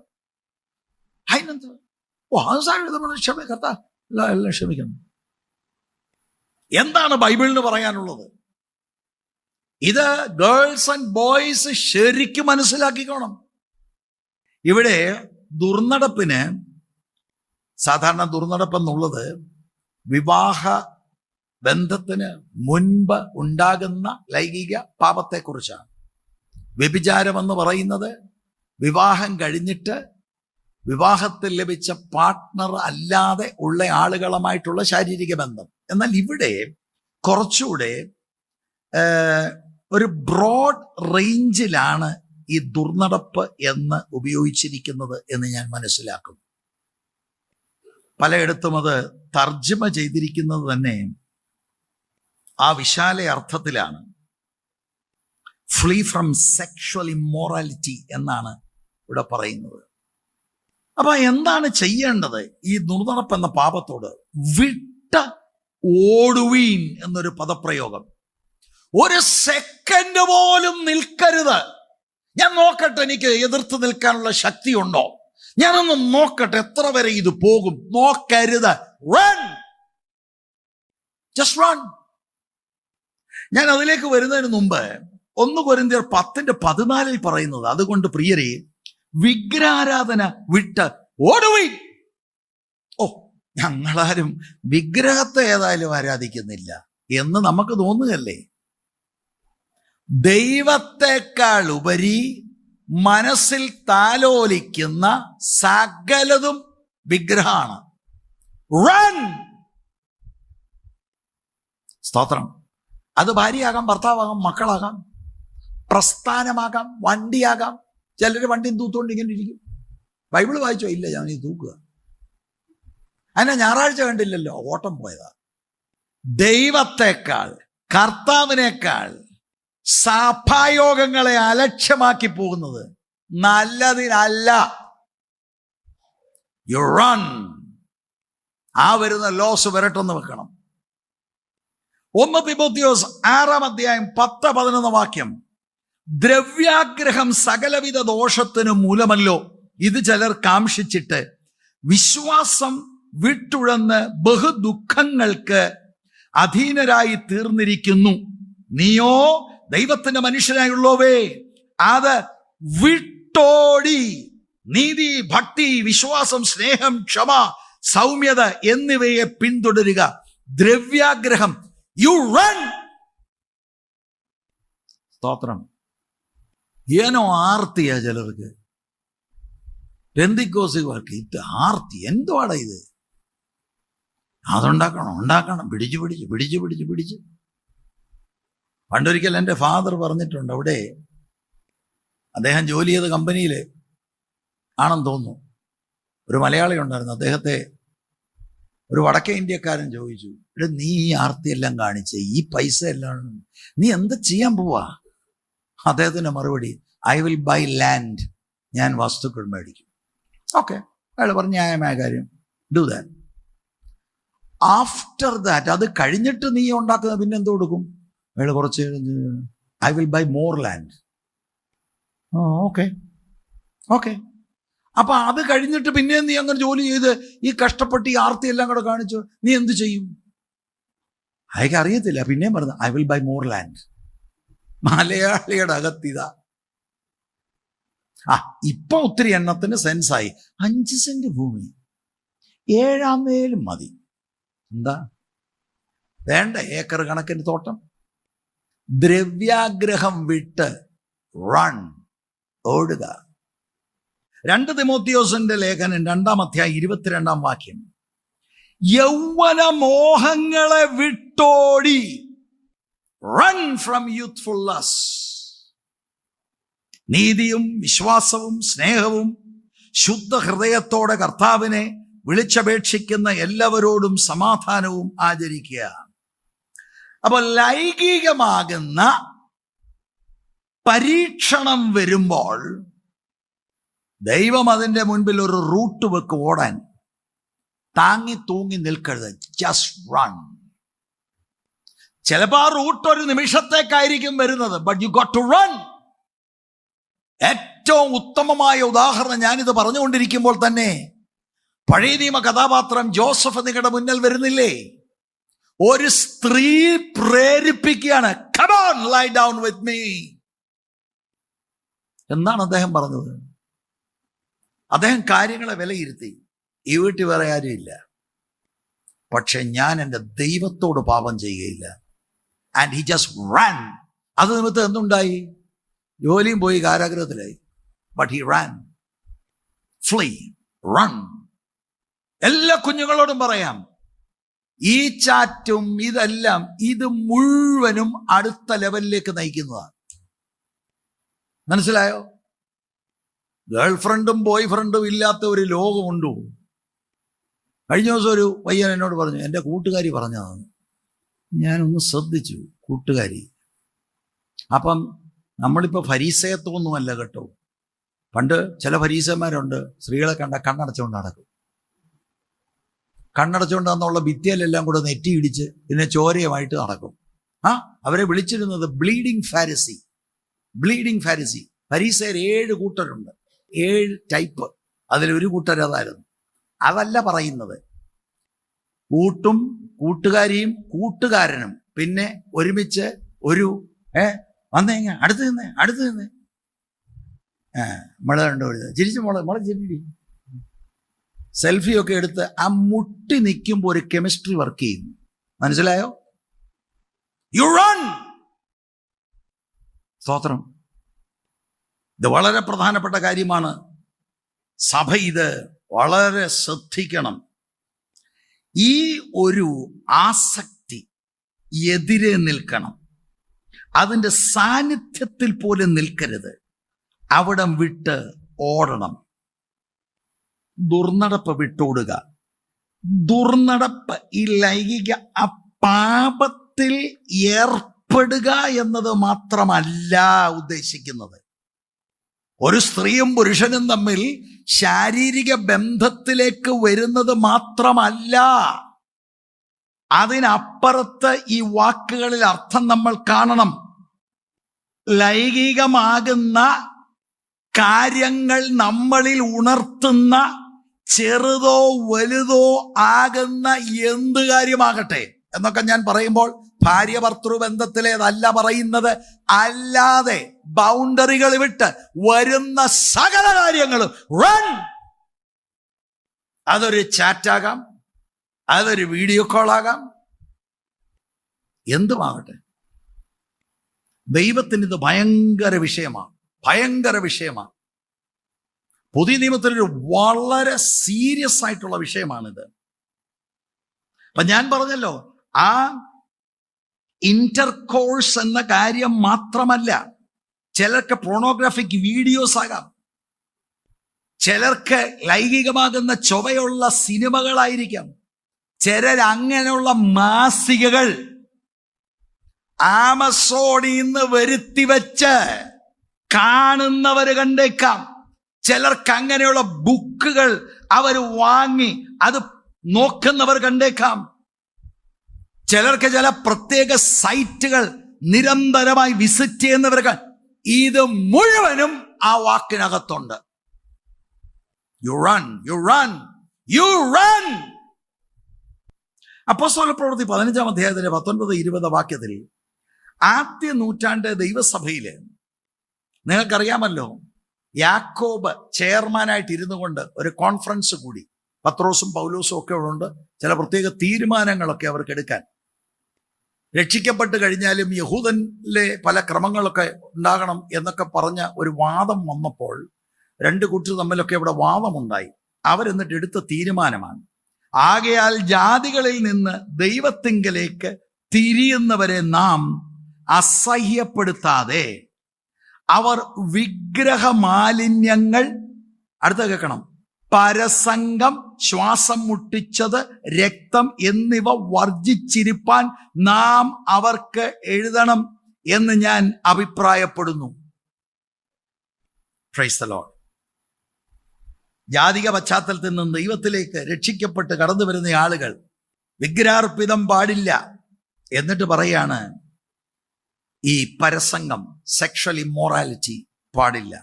എല്ലാം ക്ഷമിക്കണം. എന്താണ് ബൈബിളിന് പറയാനുള്ളത്? ഇത് ഗേൾസ് ആൻഡ് ബോയ്സ് ശരിക്കും മനസ്സിലാക്കിക്കോണം. ഇവിടെ ദുർനടപ്പിന്, സാധാരണ ദുർനടപ്പെന്നുള്ളത് വിവാഹ ബന്ധത്തിന് മുൻപ് ഉണ്ടാകുന്ന ലൈംഗിക പാപത്തെക്കുറിച്ചാണ്. വ്യഭിചാരം എന്ന് പറയുന്നത് വിവാഹം കഴിഞ്ഞിട്ട് വിവാഹത്തിൽ ലഭിച്ച പാർട്ട്ണർ അല്ലാതെ ഉള്ള ആളുകളുമായിട്ടുള്ള ശാരീരിക ബന്ധം. എന്നാൽ ഇവിടെ കുറച്ചുകൂടെ ഒരു ബ്രോഡ് റേഞ്ചിലാണ് ഈ ദുർനടപ്പ് എന്ന് ഉപയോഗിച്ചിരിക്കുന്നത് എന്ന് ഞാൻ മനസ്സിലാക്കുന്നു. പലയിടത്തും അത് തർജ്ജമ ചെയ്തിരിക്കുന്നത് തന്നെ ആ വിശാല അർത്ഥത്തിലാണ്. ഫ്ലീ ഫ്രം സെക്ഷൽ ഇമ്മോറാലിറ്റി എന്നാണ് ഇവിടെ പറയുന്നത്. അപ്പൊ എന്താണ് ചെയ്യേണ്ടത് ഈ ദുർനടപ്പ് എന്ന പാപത്തോട്? വിട്ട ഓടുവീൻ എന്നൊരു പദപ്രയോഗം. ഒരു സെക്കൻഡ് പോലും നിൽക്കരുത്. ഞാൻ നോക്കട്ടെ എനിക്ക് എതിർത്ത് നിൽക്കാനുള്ള ശക്തിയുണ്ടോ, ഞാനൊന്ന് നോക്കട്ടെ എത്ര വരെ ഇത് പോകും. നോക്കരുത്. Run, just run. ഞാൻ അതിലേക്ക് വരുന്നതിന് മുമ്പ് 1 കൊരിന്ത്യർ 10:14 പറയുന്നത്, അതുകൊണ്ട് പ്രിയരെ വിഗ്രഹാരാധന വിട്ട് ഓടുവീൻ. ഓ, ഞങ്ങളാരും വിഗ്രഹത്തെ ഏതായാലും ആരാധിക്കുന്നില്ല എന്ന് നമുക്ക് തോന്നുകയല്ലേ? ദൈവത്തെക്കാൾ ഉപരി മനസ്സിൽ താലോലിക്കുന്ന സകലതും വിഗ്രഹമാണ്. റൺ. സ്തോത്രം. അത് ഭാര്യയാകാം, ഭർത്താവാകാം, മക്കളാകാം, പ്രസ്ഥാനമാകാം, വണ്ടിയാകാം. ചിലർ വണ്ടിയും തൂത്തുകൊണ്ട് ഇങ്ങനെ ഇരിക്കും. ബൈബിള് വായിച്ചോ? ഇല്ല, ഞാൻ ഈ തൂക്കുക. അതിനെ ഞായറാഴ്ച കണ്ടില്ലല്ലോ, ഓട്ടം പോയതാ. ദൈവത്തെക്കാൾ, കർത്താവിനേക്കാൾ സഭായോഗങ്ങളെ അലക്ഷ്യമാക്കി പോകുന്നത് നല്ലതിനല്ല. You run. ആ വരുന്ന ലോസ് വരട്ടെന്ന് വെക്കണം. 1 തിമോത്തിയോസ് 6:10-11 ദ്രവ്യാഗ്രഹം സകലവിധ ദോഷത്തിനും മൂലമല്ലോ. ഇത് ചിലർ കാംക്ഷിച്ചിട്ട് വിശ്വാസം വിട്ടുഴന്ന് ബഹുദുഃഖങ്ങൾക്ക് അധീനരായി തീർന്നിരിക്കുന്നു. നീയോ ദൈവത്തിന്റെ മനുഷ്യനായുള്ളവേ, അത് വിട്ടോടി നീതി, ഭക്തി, വിശ്വാസം, സ്നേഹം, ക്ഷമ, സൗമ്യത എന്നിവയെ പിന്തുടരുക. ദ്രവ്യാഗ്രഹം, യു റൺ. സ്തോത്രം. ഏനോ ആർത്തിയാ ചിലർക്ക്, പെന്തിക്കോസുകാർക്ക് ഇത് ആർത്തി. എന്തുവാടാ ഇത്? ഉണ്ടാക്കണം, പിടിച്ച്. പണ്ടൊരിക്കൽ എൻ്റെ ഫാദർ പറഞ്ഞിട്ടുണ്ട്, അവിടെ അദ്ദേഹം ജോലി ചെയ്ത കമ്പനിയിൽ ആണെന്ന് തോന്നുന്നു, ഒരു മലയാളി ഉണ്ടായിരുന്നു. അദ്ദേഹത്തെ ഒരു വടക്കേ ഇന്ത്യക്കാരൻ ചോദിച്ചു, നീ ഈ ആർത്തിയെല്ലാം കാണിച്ച് ഈ പൈസ എല്ലാം നീ എന്ത് ചെയ്യാൻ പോവാ? അദ്ദേഹത്തിന്റെ മറുപടി, ഐ വിൽ ബൈ ലാൻഡ്. ഞാൻ വസ്തുക്കൾ മേടിക്കും. ഓക്കെ, അയാൾ പറഞ്ഞ ന്യായമായ കാര്യം, ഡു ദാറ്റ്. ആഫ്റ്റർ ദാറ്റ്, അത് കഴിഞ്ഞിട്ട് നീ ഉണ്ടാക്കുന്ന പിന്നെ എന്ത് കൊടുക്കും? അയാൾ കുറച്ച് I will buy more land. Okay. അപ്പൊ അത് കഴിഞ്ഞിട്ട് പിന്നെ നീ അങ്ങനെ ജോലി ചെയ്ത് ഈ കഷ്ടപ്പെട്ട് ഈ ആർത്തി എല്ലാം കൂടെ കാണിച്ചു നീ എന്ത് ചെയ്യും? അയാൾക്ക് അറിയത്തില്ല. പിന്നെയും പറഞ്ഞു I will buy more land. മലയാളിയുടെ അകത്തിതാ. ഇപ്പൊ ഒത്തിരി എണ്ണത്തിന് സെൻസായി. 5 സെന്റ് ഭൂമി 7 മേലും മതി. എന്താ വേണ്ട? ഏക്കർ കണക്കിന് തോട്ടം. ദ്രവ്യാഗ്രഹം വിട്ട് റൺ, ഓടുക. 2 തിമോത്തിയോസിന്റെ ലേഖനം 2:22 യൗവന മോഹങ്ങളെ വിട്ടോടി. Run from youthful lust. നീതിയും വിശ്വാസവും സ്നേഹവും ശുദ്ധ ഹൃദയത്തോടെ കർത്താവിനെ വിളിച്ചപേക്ഷിക്കുന്ന എല്ലാവരോടും സമാധാനവും ആചരിക്കുക. അപ്പൊ ലൈംഗികമാകുന്ന പരീക്ഷണം വരുമ്പോൾ ദൈവം അതിൻ്റെ മുൻപിൽ ഒരു റൂട്ട് വെക്ക് ഓടാൻ. താങ്ങി തൂങ്ങി നിൽക്കരുത്. Just run. ചിലപ്പോൾ ആ റൂട്ട് ഒരു നിമിഷത്തേക്കായിരിക്കും വരുന്നത്, but you got to run. ഏറ്റവും ഉത്തമമായ ഉദാഹരണം ഞാനിത് പറഞ്ഞുകൊണ്ടിരിക്കുമ്പോൾ തന്നെ പഴയ നിയമ കഥാപാത്രം ജോസഫ് നിങ്ങളുടെ മുന്നിൽ വരുന്നില്ലേ? ഒരു സ്ത്രീ പ്രേരിപ്പിക്കുകയാണ്, come on, lie down with me. എന്താണ് അദ്ദേഹം പറഞ്ഞത്? അദ്ദേഹം കാര്യങ്ങളെ വിലയിരുത്തി. ഈ വീട്ടിൽ വേറെ ആരുമില്ല, പക്ഷെ ഞാൻ എൻ്റെ ദൈവത്തോട് പാപം ചെയ്യുകയില്ല. And he just ran. അത് നിമിത്തം എന്തുണ്ടായി? ജോലിയും പോയി, കാരാഗ്രഹത്തിലായി. But he ran. Flee, run. എല്ലാ കുഞ്ഞുങ്ങളോടും പറയാം, ഈ ചാറ്റും ഇതെല്ലാം ഇത് മുഴുവനും അടുത്ത ലെവലിലേക്ക് നയിക്കുന്നതാണ്. മനസ്സിലായോ? ഗേൾ ഫ്രണ്ടും ബോയ് ഫ്രണ്ടും ഇല്ലാത്ത ഒരു ലോകമുണ്ടോ? കഴിഞ്ഞ ദിവസം ഒരു പയ്യൻ എന്നോട് പറഞ്ഞു, എൻ്റെ കൂട്ടുകാരി പറഞ്ഞതാണ്. ഞാനൊന്ന് ശ്രദ്ധിച്ചു, കൂട്ടുകാരി. അപ്പം നമ്മളിപ്പോൾ ഫരീസയത്വമൊന്നുമല്ല കേട്ടോ. പണ്ട് ചില ഫരീസന്മാരുണ്ട്, സ്ത്രീകളെ കണ്ട കണ്ണടച്ചുകൊണ്ട് നടക്കും. കണ്ണടച്ചുകൊണ്ട് എന്നുള്ള ഭിത്തിയിലെല്ലാം കൂടെ നെറ്റി ഇടിച്ച് പിന്നെ ചോരയുമായിട്ട് നടക്കും. അവരെ വിളിച്ചിരുന്നത് ബ്ലീഡിങ് ഫാരിസി. Bleeding Pharisee. ഫരീസയർ 7 കൂട്ടരുണ്ട്, 7 ടൈപ്പ്. അതിലൊരു കൂട്ടരതായിരുന്നു. അതല്ല പറയുന്നത്. കൂട്ടുകാരിയും കൂട്ടുകാരനും പിന്നെ ഒരുമിച്ച് ഒരു വന്നേങ്ങ അടുത്ത് നിന്ന് മുള കണ്ടു ചിരിച്ചു, മുള ചിരി. സെൽഫിയൊക്കെ എടുത്ത് ആ മുട്ടി നിൽക്കുമ്പോൾ ഒരു കെമിസ്ട്രി വർക്ക് ചെയ്യുന്നു. മനസ്സിലായോ? You run. സ്തോത്രം. ഇത് വളരെ പ്രധാനപ്പെട്ട കാര്യമാണ്. സഭ ഇത് വളരെ ശ്രദ്ധിക്കണം. ഈ ഒരു ആസക്തി എതിരെ നിൽക്കണം. അതിൻ്റെ സാന്നിധ്യത്തിൽ പോലും നിൽക്കരുത്. അവിടം വിട്ട് ഓടണം. ദുർനടപ്പ് വിട്ടോടുക. ദുർനടപ്പ്, ഈ ലൈംഗിക പാപത്തിൽ ഏർപ്പെടുക എന്നത് മാത്രമല്ല ഉദ്ദേശിക്കുന്നത്. ഒരു സ്ത്രീയും പുരുഷനും തമ്മിൽ ശാരീരിക ബന്ധത്തിലേക്ക് വരുന്നത് മാത്രമല്ല. അതിനപ്പുറത്ത് ഈ വാക്കുകളിൽ അർത്ഥം നമ്മൾ കാണണം. ലൈംഗികമാകുന്ന കാര്യങ്ങൾ നമ്മളിൽ ഉണർത്തുന്ന ചെറുതോ വലുതോ ആകുന്ന എന്ത് കാര്യമാകട്ടെ എന്നൊക്കെ ഞാൻ പറയുമ്പോൾ ഭാര്യ ഭർത്തൃ ബന്ധത്തിലേതല്ല പറയുന്നത്. അല്ലാതെ ബൗണ്ടറികൾ വിട്ട് വരുന്ന സകല കാര്യങ്ങളും റൺ. അതൊരു ചാറ്റാകാം, അതൊരു വീഡിയോ കോൾ ആകാം, എന്തുമാകട്ടെ. ദൈവത്തിന് ഇത് ഭയങ്കര വിഷയമാണ്, ഭയങ്കര വിഷയമാണ്. പുതിയ നിയമത്തിലൊരു വളരെ സീരിയസ് ആയിട്ടുള്ള വിഷയമാണിത്. അപ്പൊ ഞാൻ പറഞ്ഞല്ലോ, ആ ഇന്റർകോഴ്സ് എന്ന കാര്യം മാത്രമല്ല. ചിലർക്ക് പോർണോഗ്രാഫിക് വീഡിയോസ് ആകാം, ചിലർക്ക് ലൈംഗികമാകുന്ന ചൊവ്വയുള്ള സിനിമകളായിരിക്കാം, ചിലർ അങ്ങനെയുള്ള മാസികകൾ ആമസോണിൽ നിന്ന് വരുത്തി വെച്ച് കാണുന്നവര് കണ്ടേക്കാം. ചിലർക്ക് അങ്ങനെയുള്ള ബുക്കുകൾ അവർ വാങ്ങി അത് നോക്കുന്നവർ കണ്ടേക്കാം. ചിലർക്ക് ചില പ്രത്യേക സൈറ്റുകൾ നിരന്തരമായി വിസിറ്റ് ചെയ്യുന്നവർക്ക്. ഇത് മുഴുവനും ആ വാക്കിനകത്തുണ്ട്. You run, you run, you run. അപ്പോസ്തല പ്രവൃത്തി 15-ാം അധ്യായത്തിലെ 19-20 വാക്യത്തിൽ ആദ്യ നൂറ്റാണ്ട് ദൈവസഭയില് നിങ്ങൾക്കറിയാമല്ലോ, യാക്കോബ് ചെയർമാനായിട്ട് ഇരുന്നു കൊണ്ട് ഒരു കോൺഫറൻസ് കൂടി. പത്രോസും പൗലോസും ഒക്കെ ഉണ്ട്. ചില പ്രത്യേക തീരുമാനങ്ങളൊക്കെ അവർക്ക് എടുക്കാൻ. രക്ഷിക്കപ്പെട്ട് കഴിഞ്ഞാലും യഹൂദനിലെ പല ക്രമങ്ങളൊക്കെ ഉണ്ടാകണം എന്നൊക്കെ പറഞ്ഞ ഒരു വാദം വന്നപ്പോൾ 2 കൂട്ടർ തമ്മിലൊക്കെ ഇവിടെ വാദമുണ്ടായി. അവരെന്നിട്ട് എടുത്ത തീരുമാനമാണ്, ആകയാൽ ജാതികളിൽ നിന്ന് ദൈവത്തിങ്കലേക്ക് തിരിയുന്നവരെ നാം അസഹ്യപ്പെടുത്താതെ അവർ വിഗ്രഹമാലിന്യങ്ങൾ, അടുത്ത കേൾക്കണം, പരസംഗം, ശ്വാസം മുട്ടിച്ചത്, രക്തം എന്നിവ വർജിച്ചിരിപ്പാൻ നാം അവർക്ക് എഴുതണം എന്ന് ഞാൻ അഭിപ്രായപ്പെടുന്നു. Price the Lord. ജാതിക പശ്ചാത്തലത്തിൽ നിന്ന് ദൈവത്തിലേക്ക് രക്ഷിക്കപ്പെട്ട് കടന്നു വരുന്ന ആളുകൾ വിഗ്രഹാർപ്പിതം പാടില്ല. എന്നിട്ട് പറയാണ്, ഈ പരസംഗം, സെക്ഷൽ ഇമ്മോറാലിറ്റി പാടില്ല.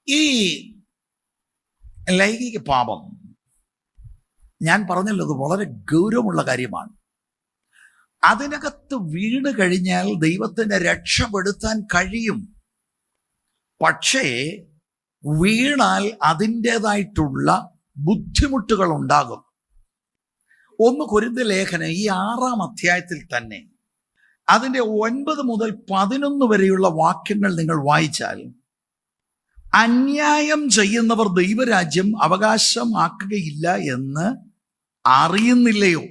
ഈ ലൈംഗിക പാപം ഞാൻ പറഞ്ഞല്ലോ, അത് വളരെ ഗൗരവമുള്ള കാര്യമാണ്. അതിനകത്ത് വീണ് കഴിഞ്ഞാൽ ദൈവത്തിന് രക്ഷപ്പെടുത്താൻ കഴിയും. പക്ഷേ വീണാൽ അതിൻ്റെതായിട്ടുള്ള ബുദ്ധിമുട്ടുകൾ ഉണ്ടാകും. 1 കൊരിന്ത്യർ ലേഖനം ഈ 6-ാം അധ്യായത്തിൽ തന്നെ അതിൻ്റെ 9 മുതൽ 11 വരെയുള്ള വാക്യങ്ങൾ നിങ്ങൾ വായിച്ചാൽ, അന്യായം ചെയ്യുന്നവർ ദൈവരാജ്യം അവകാശമാക്കുകയില്ല എന്ന് അറിയുന്നില്ലയോ?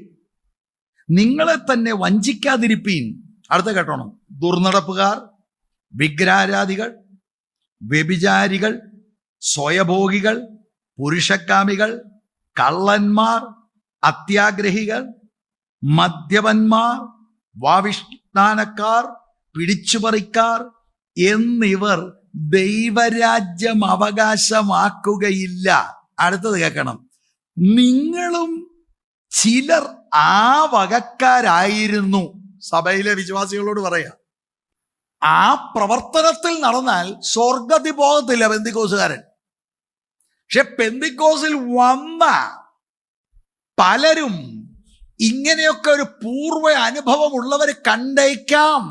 നിങ്ങളെ തന്നെ വഞ്ചിക്കാതിരിപ്പീൻ. അടുത്ത കേട്ടോണം, ദുർനടപ്പുകാർ, വിഗ്രഹാരാധികൾ, വ്യഭിചാരികൾ, സ്വയഭോഗികൾ, പുരുഷക്കാമികൾ, കള്ളന്മാർ, അത്യാഗ്രഹികൾ, മദ്യപന്മാർ, വാവിഷ്ഠാനക്കാർ, പിടിച്ചുപറിക്കാർ എന്നിവർ ദൈവരാജ്യം അവകാശമാക്കുകയില്ല. അടുത്തത് കേൾക്കണം. നിങ്ങളും ചിലർ ആ വകക്കാരായിരുന്നു. സഭയിലെ വിശ്വാസികളോട് പറയാ, ആ പ്രവർത്തനത്തിൽ നടന്നാൽ സ്വർഗത്തിൽ പോകത്തില്ല പെന്തിക്കോസുകാരൻ. പക്ഷെ പെന്തിക്കോസിൽ വന്ന പലരും ഇങ്ങനെയൊക്കെ ഒരു പൂർവ്വ അനുഭവം ഉള്ളവർ കണ്ടേക്കാം.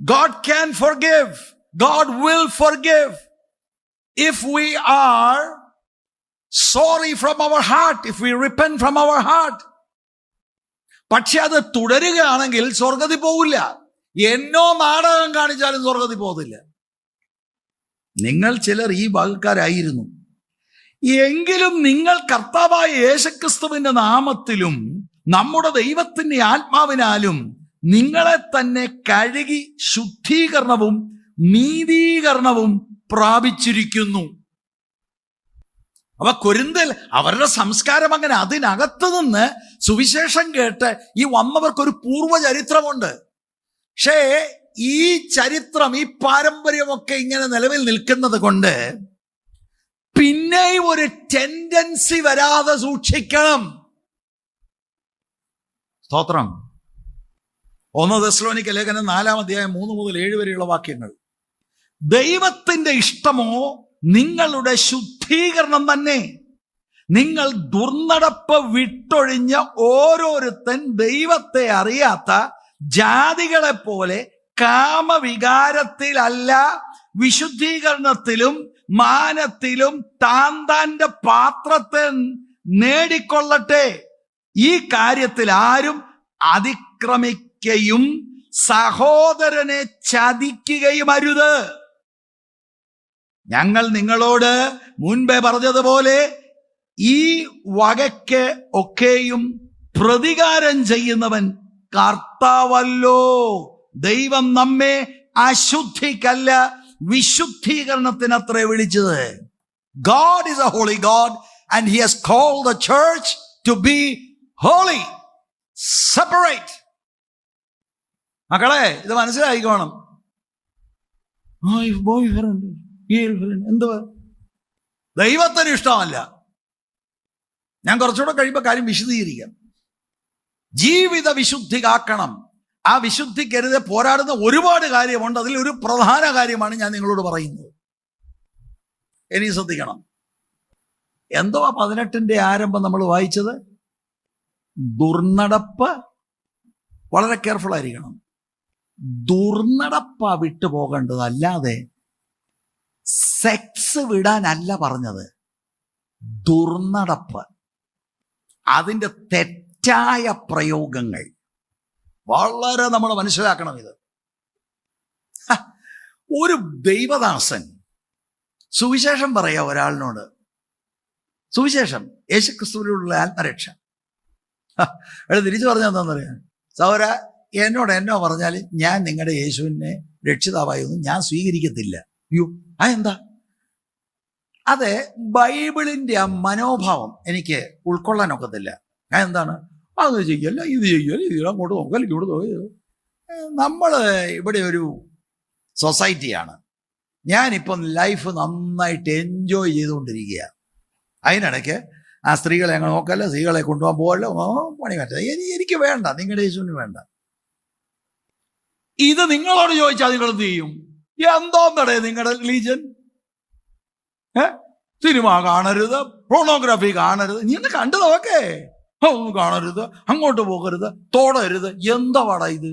God can forgive. God will forgive if we are sorry from our heart, if we repent from our heart. പക്ഷെ അത് തുടരുകയാണെങ്കിൽ സ്വർഗത്തിൽ പോകില്ല. എന്നോ നാടകം കാണിച്ചാലും സ്വർഗത്തിൽ പോകത്തില്ല. നിങ്ങൾ ചിലർ ഈ വകക്കാരായിരുന്നു. എങ്കിലും നിങ്ങൾ കർത്താവായ യേശുക്രിസ്തുവിന്റെ നാമത്തിലും നമ്മുടെ ദൈവത്തിന്റെ ആത്മാവിനാലും നിങ്ങളെ തന്നെ കഴുകി ശുദ്ധീകരണവും നീതീകരണവും പ്രാപിച്ചിരിക്കുന്നു. അവ കൊരിന്തിൽ അവരുടെ സംസ്കാരം അങ്ങനെ. അതിനകത്ത് നിന്ന് സുവിശേഷം കേട്ട് ഈ വന്നവർക്കൊരു പൂർവ്വചരിത്രമുണ്ട്. പക്ഷേ ഈ ചരിത്രം, ഈ പാരമ്പര്യമൊക്കെ ഇങ്ങനെ നിലവിൽ നിൽക്കുന്നത് കൊണ്ട് പിന്നെയും ഒരു ടെൻഡൻസി വരാതെ സൂക്ഷിക്കണം. സ്തോത്രം. 1 തെസ്സലോനിക്ക ലേഖനം 4-ാം അധ്യായം 3 മുതൽ 7 വരെയുള്ള വാക്യങ്ങൾ. ദൈവത്തിന്റെ ഇഷ്ടമോ നിങ്ങളുടെ ശുദ്ധീകരണം തന്നെ. നിങ്ങൾ ദുർനടപ്പ് വിട്ടൊഴിഞ്ഞ ഓരോരുത്തൻ ദൈവത്തെ അറിയാത്ത ജാതികളെ പോലെ കാമവികാരത്തിലല്ല, വിശുദ്ധീകരണത്തിലും മാനത്തിലും താന്താന്റെ പാത്രത്തെ നേടിക്കൊള്ളട്ടെ. ഈ കാര്യത്തിൽ ആരും അതിക്രമിക്കുകയും സഹോദരനെ ചതിക്കുകയും അരുത്. ഞങ്ങൾ നിങ്ങളോട് മുൻപേ പറഞ്ഞതുപോലെ ഈ വകയ്ക്ക് ഒക്കെയും പ്രതികാരം ചെയ്യുന്നവൻ കർത്താവല്ലോ. ദൈവം നമ്മെ അശുദ്ധിക്കല്ല, വിശുദ്ധീകരണത്തിനത്രേ വിളിച്ചത്. God is a holy God and he has called the church to be holy, separate. മക്കളെ, ഇത് മനസ്സിലായിക്കോണം. ബോയ് ഫ്രണ്ട്, എന്തുവാ ദൈവത്തിന് ഇഷ്ടമല്ല. ഞാൻ കുറച്ചുകൂടെ കഴിയുമ്പോൾ കാര്യം വിശദീകരിക്കാം. ജീവിത വിശുദ്ധി കാക്കണം. ആ വിശുദ്ധിക്കരുത് പോരാടുന്ന ഒരുപാട് കാര്യമുണ്ട്. അതിൽ ഒരു പ്രധാന കാര്യമാണ് ഞാൻ നിങ്ങളോട് പറയുന്നത്. ഇനി ശ്രദ്ധിക്കണം. എന്തോ 18ന്റെ ആരംഭം നമ്മൾ വായിച്ചത്? ദുർനടപ്പ്. വളരെ കെയർഫുൾ ആയിരിക്കണം. ദുർനടപ്പ വിട്ടുപോകേണ്ടത്, അല്ലാതെ സെക്സ് വിടാനല്ല പറഞ്ഞത്. ദുർനടപ്പ്, അതിൻ്റെ തെറ്റായ പ്രയോഗങ്ങൾ വളരെ നമ്മൾ മനസ്സിലാക്കണം. ഇത് ഒരു ദൈവദാസൻ സുവിശേഷം പറയാ ഒരാളിനോട്. സുവിശേഷം യേശുക്രിസ്തുവിലുള്ള ആത്മരക്ഷ. അവിടെ തിരിച്ചു പറഞ്ഞാൽ എന്താണെന്നറിയാം? സഹോദര, എന്നോ പറഞ്ഞാൽ ഞാൻ നിങ്ങളുടെ യേശുവിനെ രക്ഷിതാവായി ഒന്നും ഞാൻ സ്വീകരിക്കത്തില്ല. അയ്യോ, അതെന്താ? അത് ബൈബിളിന്റെ ആ മനോഭാവം എനിക്ക് ഉൾക്കൊള്ളാൻ ഒക്കത്തില്ല. എന്താണ്? അത് ചെയ്യല്ല, ഇത് ചെയ്യല്ല, ഇത് അങ്ങോട്ട് നോക്കല്ല, ഇങ്ങോട്ട് നോക്കുക. നമ്മൾ ഇവിടെ ഒരു സൊസൈറ്റിയാണ്. ഞാനിപ്പം ലൈഫ് നന്നായിട്ട് എൻജോയ് ചെയ്തുകൊണ്ടിരിക്കുക. അതിനിടയ്ക്ക് ആ സ്ത്രീകളെ അങ്ങ് നോക്കല്ല, സ്ത്രീകളെ കൊണ്ടുപോകാൻ പോകല്ലോ, പണി പറ്റാ. എനിക്ക് വേണ്ട, നിങ്ങളുടെ യേശുവിന് വേണ്ട. ഇത് നിങ്ങളോട് ചോദിച്ചാൽ നിങ്ങൾ എന്ത് ചെയ്യും? എന്തോന്നടേ നിങ്ങളുടെ റിലീജൻ? സിനിമ കാണരുത്, പോണോഗ്രാഫി കാണരുത്. നീ ഒന്ന് കണ്ടു നോക്കേ. ഒന്നും കാണരുത്, അങ്ങോട്ട് പോകരുത്, തോടരുത്. എന്താ പാടാ ഇത്?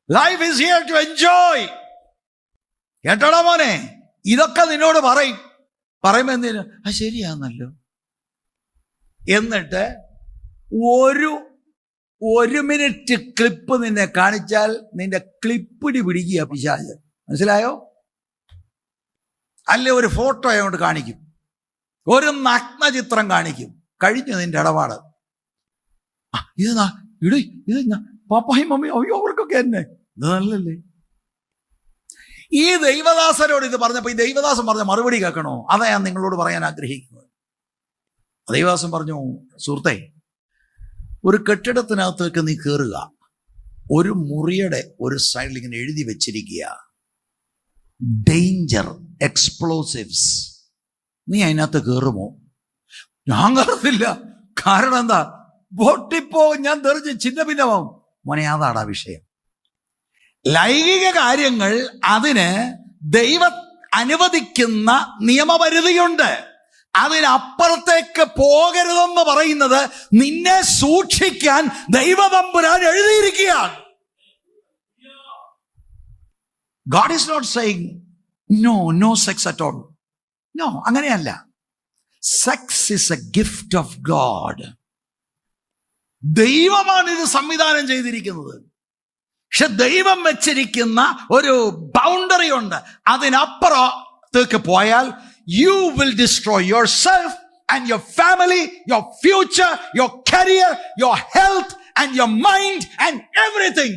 Life is here to enjoy. കേട്ടോടാ മോനെ, ഇതൊക്കെ നിന്നോട് പറയുമ്പോ എന്തിനു? ആ ശരിയാന്നല്ലോ. എന്നിട്ട് ഒരു മിനിറ്റ് ക്ലിപ്പ് നിന്നെ കാണിച്ചാൽ നിന്റെ ക്ലിപ്പിടി പിടിക്കുക പിശാച്. മനസ്സിലായോ? അല്ലെ ഒരു ഫോട്ടോ ആയതുകൊണ്ട് കാണിക്കും, ഒരു നഗ്നചിത്രം കാണിക്കും. കഴിഞ്ഞു നിന്റെ ഇടപാട്. ഇത് പാപ്പായും മമ്മിയും അയ്യോ അവർക്കൊക്കെ എന്നെ ഇത് നല്ലല്ലേ. ഈ ദൈവദാസനോട് ഇത് പറഞ്ഞപ്പോൾ ഈ ദൈവദാസൻ പറഞ്ഞ മറുപടി കേൾക്കണോ? അതാ ഞാൻ നിങ്ങളോട് പറയാൻ ആഗ്രഹിക്കുന്നത്. ദൈവദാസൻ പറഞ്ഞു, സുഹൃത്തേ, ഒരു കെട്ടിടത്തിനകത്തേക്ക് നീ കയറുക, ഒരു മുറിയുടെ ഒരു സൈഡിൽ ഇങ്ങനെ എഴുതി വെച്ചിരിക്കുക, ഡേഞ്ചർ എക്സ്പ്ലോസീവ്സ്. നീ അതിനകത്ത് കയറുമോ? ഞാൻ കയറുന്നില്ല. കാരണം എന്താ? പൊട്ടിപ്പോ ഞാൻ തെറിച്ച് ചിന്ന ഭിന്നമാവും. മോനെ, അതാടാ വിഷയം. ലൈംഗിക കാര്യങ്ങൾ അതിന് ദൈവം അനുവദിക്കുന്ന നിയമപരിധിയുണ്ട്. അതിനപ്പുറത്തേക്ക് പോകരുതെന്ന് പറയുന്നത് നിന്നെ സൂക്ഷിക്കാൻ ദൈവതമ്പുരാൻ എഴുതിയിരിക്കുകയാണ്. God is not saying no sex at all. No, അങ്ങനെയല്ല. Sex is a gift of God. ദൈവമാണ് ഇത് സംവിധാനം ചെയ്തിരിക്കുന്നത്. പക്ഷെ ദൈവം വെച്ചിരിക്കുന്ന ഒരു ബൗണ്ടറി ഉണ്ട്. അതിനപ്പുറത്തേക്ക് പോയാൽ you will destroy yourself and your family, your future, your career, your health and your mind and everything.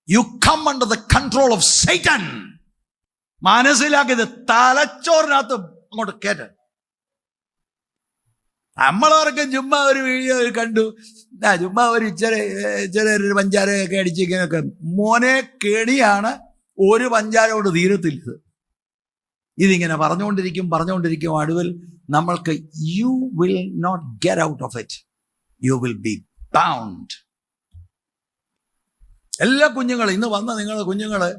You come under the control of Satan. മനസ്സിലാക്കിയത് തലച്ചോറിനകത്ത് അങ്ങോട്ട് കേട്ട്. നമ്മളവർക്കും ചുമ്മാ ഒരു വീഡിയോ കണ്ടു, ചുമ്മാ ഒരു ചെറിയ പഞ്ചാരയൊക്കെ അടിച്ചിരിക്കാനൊക്കെ. മോനെ, കെണിയാണ്. ഒരു പഞ്ചാര കൊണ്ട് തീരത്തില്ല. ഇതിങ്ങനെ പറഞ്ഞുകൊണ്ടിരിക്കും. അടുവിൽ നമ്മൾക്ക് you will not get out of it. You will be bound. എല്ലാ കുഞ്ഞുങ്ങളും ഇന്ന് വന്ന നിങ്ങളുടെ കുഞ്ഞുങ്ങളെ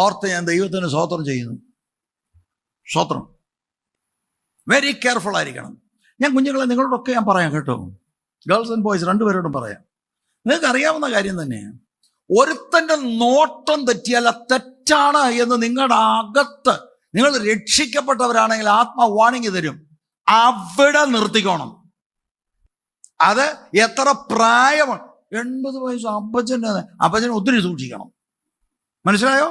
ഓർത്ത് ഞാൻ ദൈവത്തിന് സ്തോത്രം ചെയ്യുന്നു. സ്തോത്രം. വെരി കെയർഫുൾ ആയിരിക്കണം. ഞാൻ കുഞ്ഞുങ്ങളെ നിങ്ങളോടൊക്കെ ഞാൻ പറയാം കേട്ടോ. ഗേൾസ് ആൻഡ് ബോയ്സ് രണ്ടുപേരോടും പറയാം. നിങ്ങൾക്ക് അറിയാവുന്ന കാര്യം തന്നെയാണ്. ഒരുത്തൻ്റെ നോട്ടം തെറ്റിയല്ല, തെറ്റാണ് എന്ന് നിങ്ങളുടെ അകത്ത് നിങ്ങൾ രക്ഷിക്കപ്പെട്ടവരാണെങ്കിൽ ആത്മാ വാണിംഗ് തരും. അവിടെ നിർത്തിക്കോണം. അത് എത്ര പ്രായമാണ്, 80 വയസ്സ് അപ്പച്ചനെ ഒത്തിരി സൂക്ഷിക്കണം. മനസ്സിലായോ?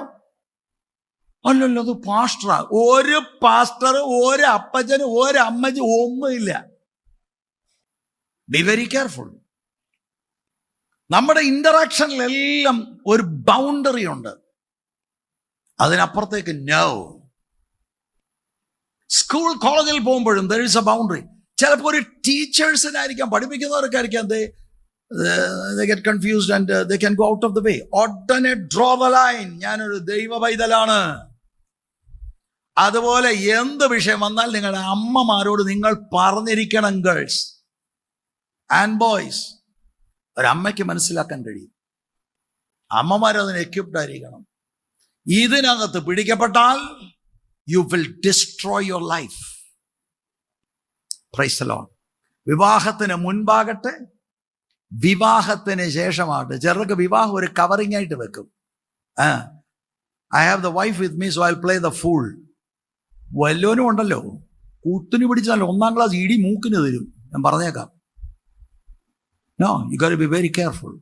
അല്ലല്ലോ, അത് പാസ്റ്ററാ. ഒരു പാസ്റ്റർ, ഒരു അപ്പച്ചന്, ഒരു അമ്മച്ചി ഒന്നുമില്ല. B very careful. നമ്മുടെ ഇന്ററാക്ഷനിലെല്ലാം ഒരു ബൗണ്ടറി ഉണ്ട്. അതിനപ്പുറത്തേക്ക് നോ. സ്കൂൾ കോളേജിൽ പോകുമ്പോഴും there is a boundary. ചിലപ്പോൾ ഒരു ടീച്ചേഴ്സിനായിരിക്കാം, പഠിപ്പിക്കുന്നവർക്കായിരിക്കാം, they get confused and they can go out of the way. ഉടനെ draw the line. ഞാനൊരു ദൈവ പൈതലാണ്. അതുപോലെ എന്ത് വിഷയം വന്നാൽ നിങ്ങളുടെ അമ്മമാരോട് നിങ്ങൾ പറഞ്ഞിരിക്കണം. ഗേൾസ് ആൻഡ് ബോയ്സ്, ഒരമ്മയ്ക്ക് മനസ്സിലാക്കാൻ കഴിയും. അമ്മമാരതിന് എക്യുപ്ഡ് ആയിരിക്കണം. ഇതിനകത്ത് പിടിക്കപ്പെട്ടാൽ you will destroy your life. Praise the Lord. വിവാഹത്തിന് മുൻപാകട്ടെ, വിവാഹത്തിന് ശേഷമാകട്ടെ. ചിലർക്ക് വിവാഹം ഒരു കവറിംഗ് ആയിട്ട് വെക്കും. I have the wife with me, so I'll play the fool. വല്ലോനും ഉണ്ടല്ലോ, കൂത്തിന് പിടിച്ചാലോ 1ാം ക്ലാസ് ഇടി മൂക്കിന് തരും. ഞാൻ പറഞ്ഞേക്കാം. No, you got to be very careful.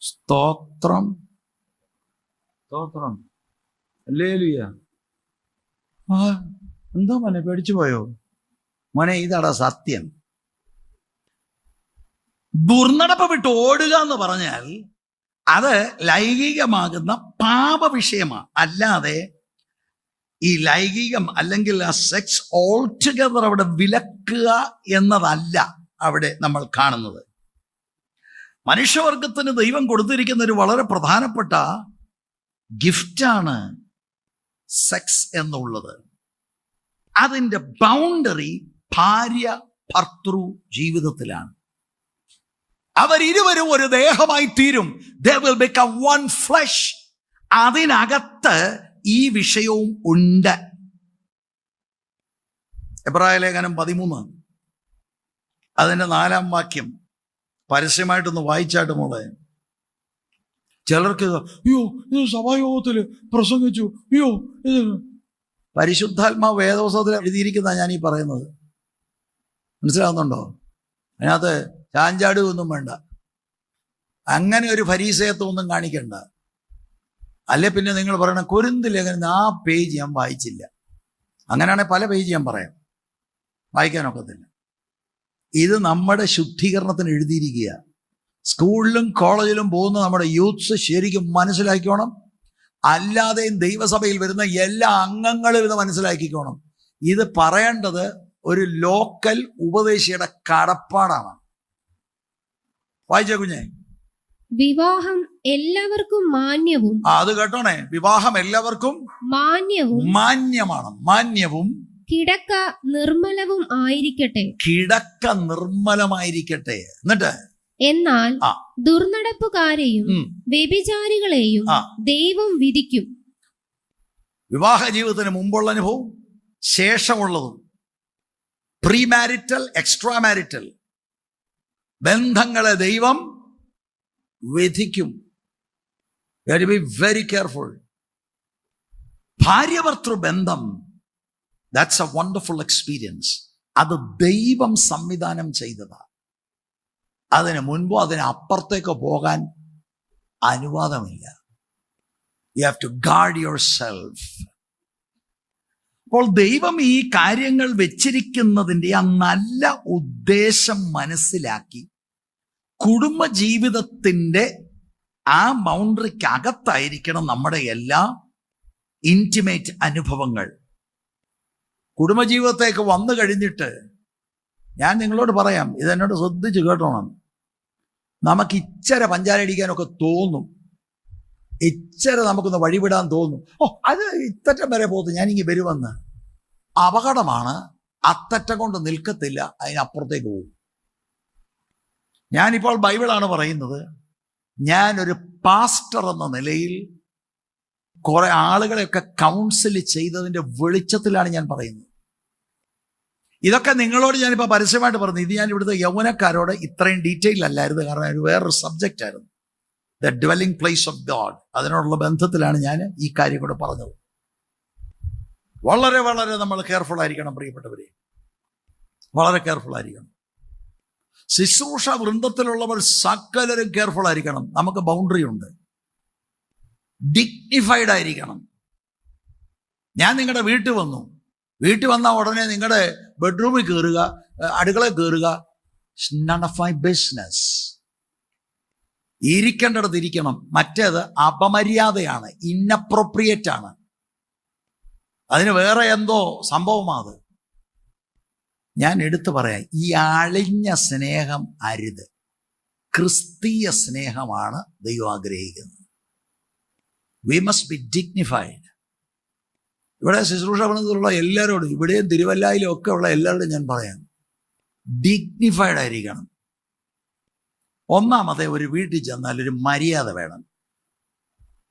സ്തോത്രം. ഹല്ലേലൂയ. എന്താ മോനെ, പേടിച്ചു പോയോ? മോനെ, ഇതാടാ സത്യം. ദുർനടപ്പ് വിട്ട് ഓടുക എന്ന് പറഞ്ഞാൽ അത് ലൈംഗികമാകുന്ന പാപ വിഷയമാണ്. അല്ലാതെ ഈ ലൈംഗികം അല്ലെങ്കിൽ ആ സെക്സ് ഓൾ ടുഗദർ അവിടെ വിലക്കുക എന്നതല്ല അവിടെ നമ്മൾ കാണുന്നത്. മനുഷ്യവർഗത്തിന് ദൈവം കൊടുത്തിരിക്കുന്ന ഒരു വളരെ പ്രധാനപ്പെട്ട ഗിഫ്റ്റാണ് സെക്സ് എന്നുള്ളത്. അതിൻ്റെ ബൗണ്ടറി ഭാര്യ ഭർത്തൃ ജീവിതത്തിലാണ്. അവരിരുവരും ഒരു ദേഹമായി തീരും. They will become one flesh. അതിനകത്ത് ഈ വിഷയവും ഉണ്ട്. എബ്രായ ലേഖനം 13 അതിൻ്റെ 4-ാം വാക്യം പരസ്യമായിട്ടൊന്ന് വായിച്ചാട്ട് മോളെ. ചിലർക്ക് അയ്യോ ഇത് സഭായോഗത്തിൽ പ്രസംഗിച്ചു, അയ്യോ ഇത് പരിശുദ്ധാത്മാ വേദോസത്തിൽ എഴുതിയിരിക്കുന്ന ഞാൻ ഈ പറയുന്നത്. മനസ്സിലാവുന്നുണ്ടോ? അതിനകത്ത് ചാഞ്ചാടുകയൊന്നും വേണ്ട. അങ്ങനെ ഒരു ഫരീസയത്വമൊന്നും കാണിക്കണ്ട. അല്ലെ പിന്നെ നിങ്ങൾ പറയണം കൊരിന്ത് ലേഖനം ആ പേജ് ഞാൻ വായിച്ചില്ല. അങ്ങനെയാണെങ്കിൽ പല പേജ് ഞാൻ പറയാം, വായിക്കാനൊക്കത്തില്ല. ഇത് നമ്മുടെ ശുദ്ധീകരണത്തിന് എഴുതിയിരിക്കുക. സ്കൂളിലും കോളേജിലും പോകുന്ന നമ്മുടെ യൂത്ത്സ് ശരിക്കും മനസ്സിലാക്കിക്കോണം. അല്ലാതെയും ദൈവസഭയിൽ വരുന്ന എല്ലാ അംഗങ്ങളും ഇത് മനസ്സിലാക്കിക്കോണം. ഇത് പറയേണ്ടത് ഒരു ലോക്കൽ ഉപദേശിയുടെ കടപ്പാടാണ്. വായിച്ചേ കുഞ്ഞെ. വിവാഹം എല്ലാവർക്കും മാന്യവും. അത് കേട്ടോണേ, വിവാഹം എല്ലാവർക്കും മാന്യമാണ്. മാന്യവും കിടക്ക നിർമ്മലവും ആയിരിക്കട്ടെ. കിടക്ക നിർമ്മലമായിരിക്കട്ടെ. എന്നിട്ട് എന്നാൽ ദുർനടപ്പുകാരെയും വ്യഭിചാരികളെയും ദൈവം വിധിക്കും. വിവാഹ ജീവിതത്തിന് മുമ്പുള്ള അനുഭവം, ശേഷമുള്ളതും, പ്രീ മാരിറ്റൽ, എക്സ്ട്രാ മാരിറ്റൽ ബന്ധങ്ങളെ ദൈവം വിധിക്കും. You have to be very careful. ഭാര്യഭർത്തൃ ബന്ധം, ദാറ്റ്സ് എ വണ്ടർഫുൾ എക്സ്പീരിയൻസ്. അത് ദൈവം സംവിധാനം ചെയ്തതാണ്. അതിന് മുൻപോ അതിനപ്പുറത്തേക്ക് പോകാൻ അനുവാദമില്ല. You have to guard yourself. അപ്പോൾ ദൈവം ഈ കാര്യങ്ങൾ വെച്ചിരിക്കുന്നതിൻ്റെ ആ നല്ല ഉദ്ദേശം മനസ്സിലാക്കി കുടുംബ ജീവിതത്തിൻ്റെ ആ ബൗണ്ടറിക്കകത്തായിരിക്കണം നമ്മുടെ എല്ലാ ഇൻറ്റിമേറ്റ് അനുഭവങ്ങൾ. കുടുംബജീവിതത്തേക്ക് വന്നു കഴിഞ്ഞിട്ട് ഞാൻ നിങ്ങളോട് പറയാം, ഇതെന്നോട് ശ്രദ്ധിച്ച് കേട്ടോണം. നമുക്ക് ഇച്ചര പഞ്ചാരടിക്കാനൊക്കെ തോന്നും, ഇച്ചര നമുക്കൊന്ന് വഴിവിടാൻ തോന്നും. അത് ഇത്തറ്റം വരെ പോകുന്നു, ഞാനിങ്ങി വരുമെന്ന്. അപകടമാണ്. അത്തറ്റം കൊണ്ട് നിൽക്കത്തില്ല, അതിനപ്പുറത്തേക്ക് പോകും. ഞാനിപ്പോൾ ബൈബിളാണ് പറയുന്നത്. ഞാനൊരു പാസ്റ്റർ എന്ന നിലയിൽ കുറെ ആളുകളെയൊക്കെ കൗൺസിൽ ചെയ്തതിൻ്റെ വെളിച്ചത്തിലാണ് ഞാൻ പറയുന്നത്. ഇതൊക്കെ നിങ്ങളോട് ഞാനിപ്പോൾ പരസ്യമായിട്ട് പറഞ്ഞു. ഇത് ഞാൻ ഇവിടുത്തെ യൗവനക്കാരോട് ഇത്രയും ഡീറ്റെയിൽ അല്ലായിരുന്നു, കാരണം ഒരു വേറൊരു സബ്ജക്റ്റ് ആയിരുന്നു, the dwelling place of God. അതിനോടുള്ള ബന്ധത്തിലാണ് ഞാൻ ഈ കാര്യം കൂടെ പറഞ്ഞത്. വളരെ വളരെ നമ്മൾ കെയർഫുൾ ആയിരിക്കണം പ്രിയപ്പെട്ടവരെ, വളരെ കെയർഫുൾ ആയിരിക്കണം. ശുശ്രൂഷ വൃന്ദത്തിലുള്ളവർ സകലരും കെയർഫുൾ ആയിരിക്കണം. നമുക്ക് ബൗണ്ടറി ഉണ്ട്. ഡിഗ്നിഫൈഡ് ആയിരിക്കണം. ഞാൻ നിങ്ങളുടെ വീട്ടിൽ വന്ന ഉടനെ നിങ്ങളുടെ ബെഡ്റൂമിൽ കയറുക, അടുക്കളയിൽ കയറുക, നൺ ഓഫ് മൈ ബിസിനസ്. ഇരിക്കേണ്ടടത്ത് ഇരിക്കണം. മറ്റേത് അപമര്യാദയാണ്, ഇന്നപ്രോപ്രിയേറ്റ് ആണ്. അതിന് വേറെ എന്തോ സംഭവമാണ്. ഞാൻ എടുത്തു പറയാം, ഈ അളിഞ്ഞ സ്നേഹം അരുത്. ക്രിസ്തീയ സ്നേഹമാണ് ദൈവം ആഗ്രഹിക്കുന്നത്. We must be dignified. ഇവിടെ ശുശ്രൂഷ ബന്ധത്തിലുള്ള എല്ലാവരോടും, ഇവിടെയും തിരുവല്ലായിലും ഒക്കെ ഉള്ള എല്ലാവരോടും ഞാൻ പറയാം, ഡിഗ്നിഫൈഡ് ആയിരിക്കണം. ഒന്നാമത്തെ, ഒരു വീട്ടിൽ ചെന്നാൽ ഒരു മര്യാദ വേണം.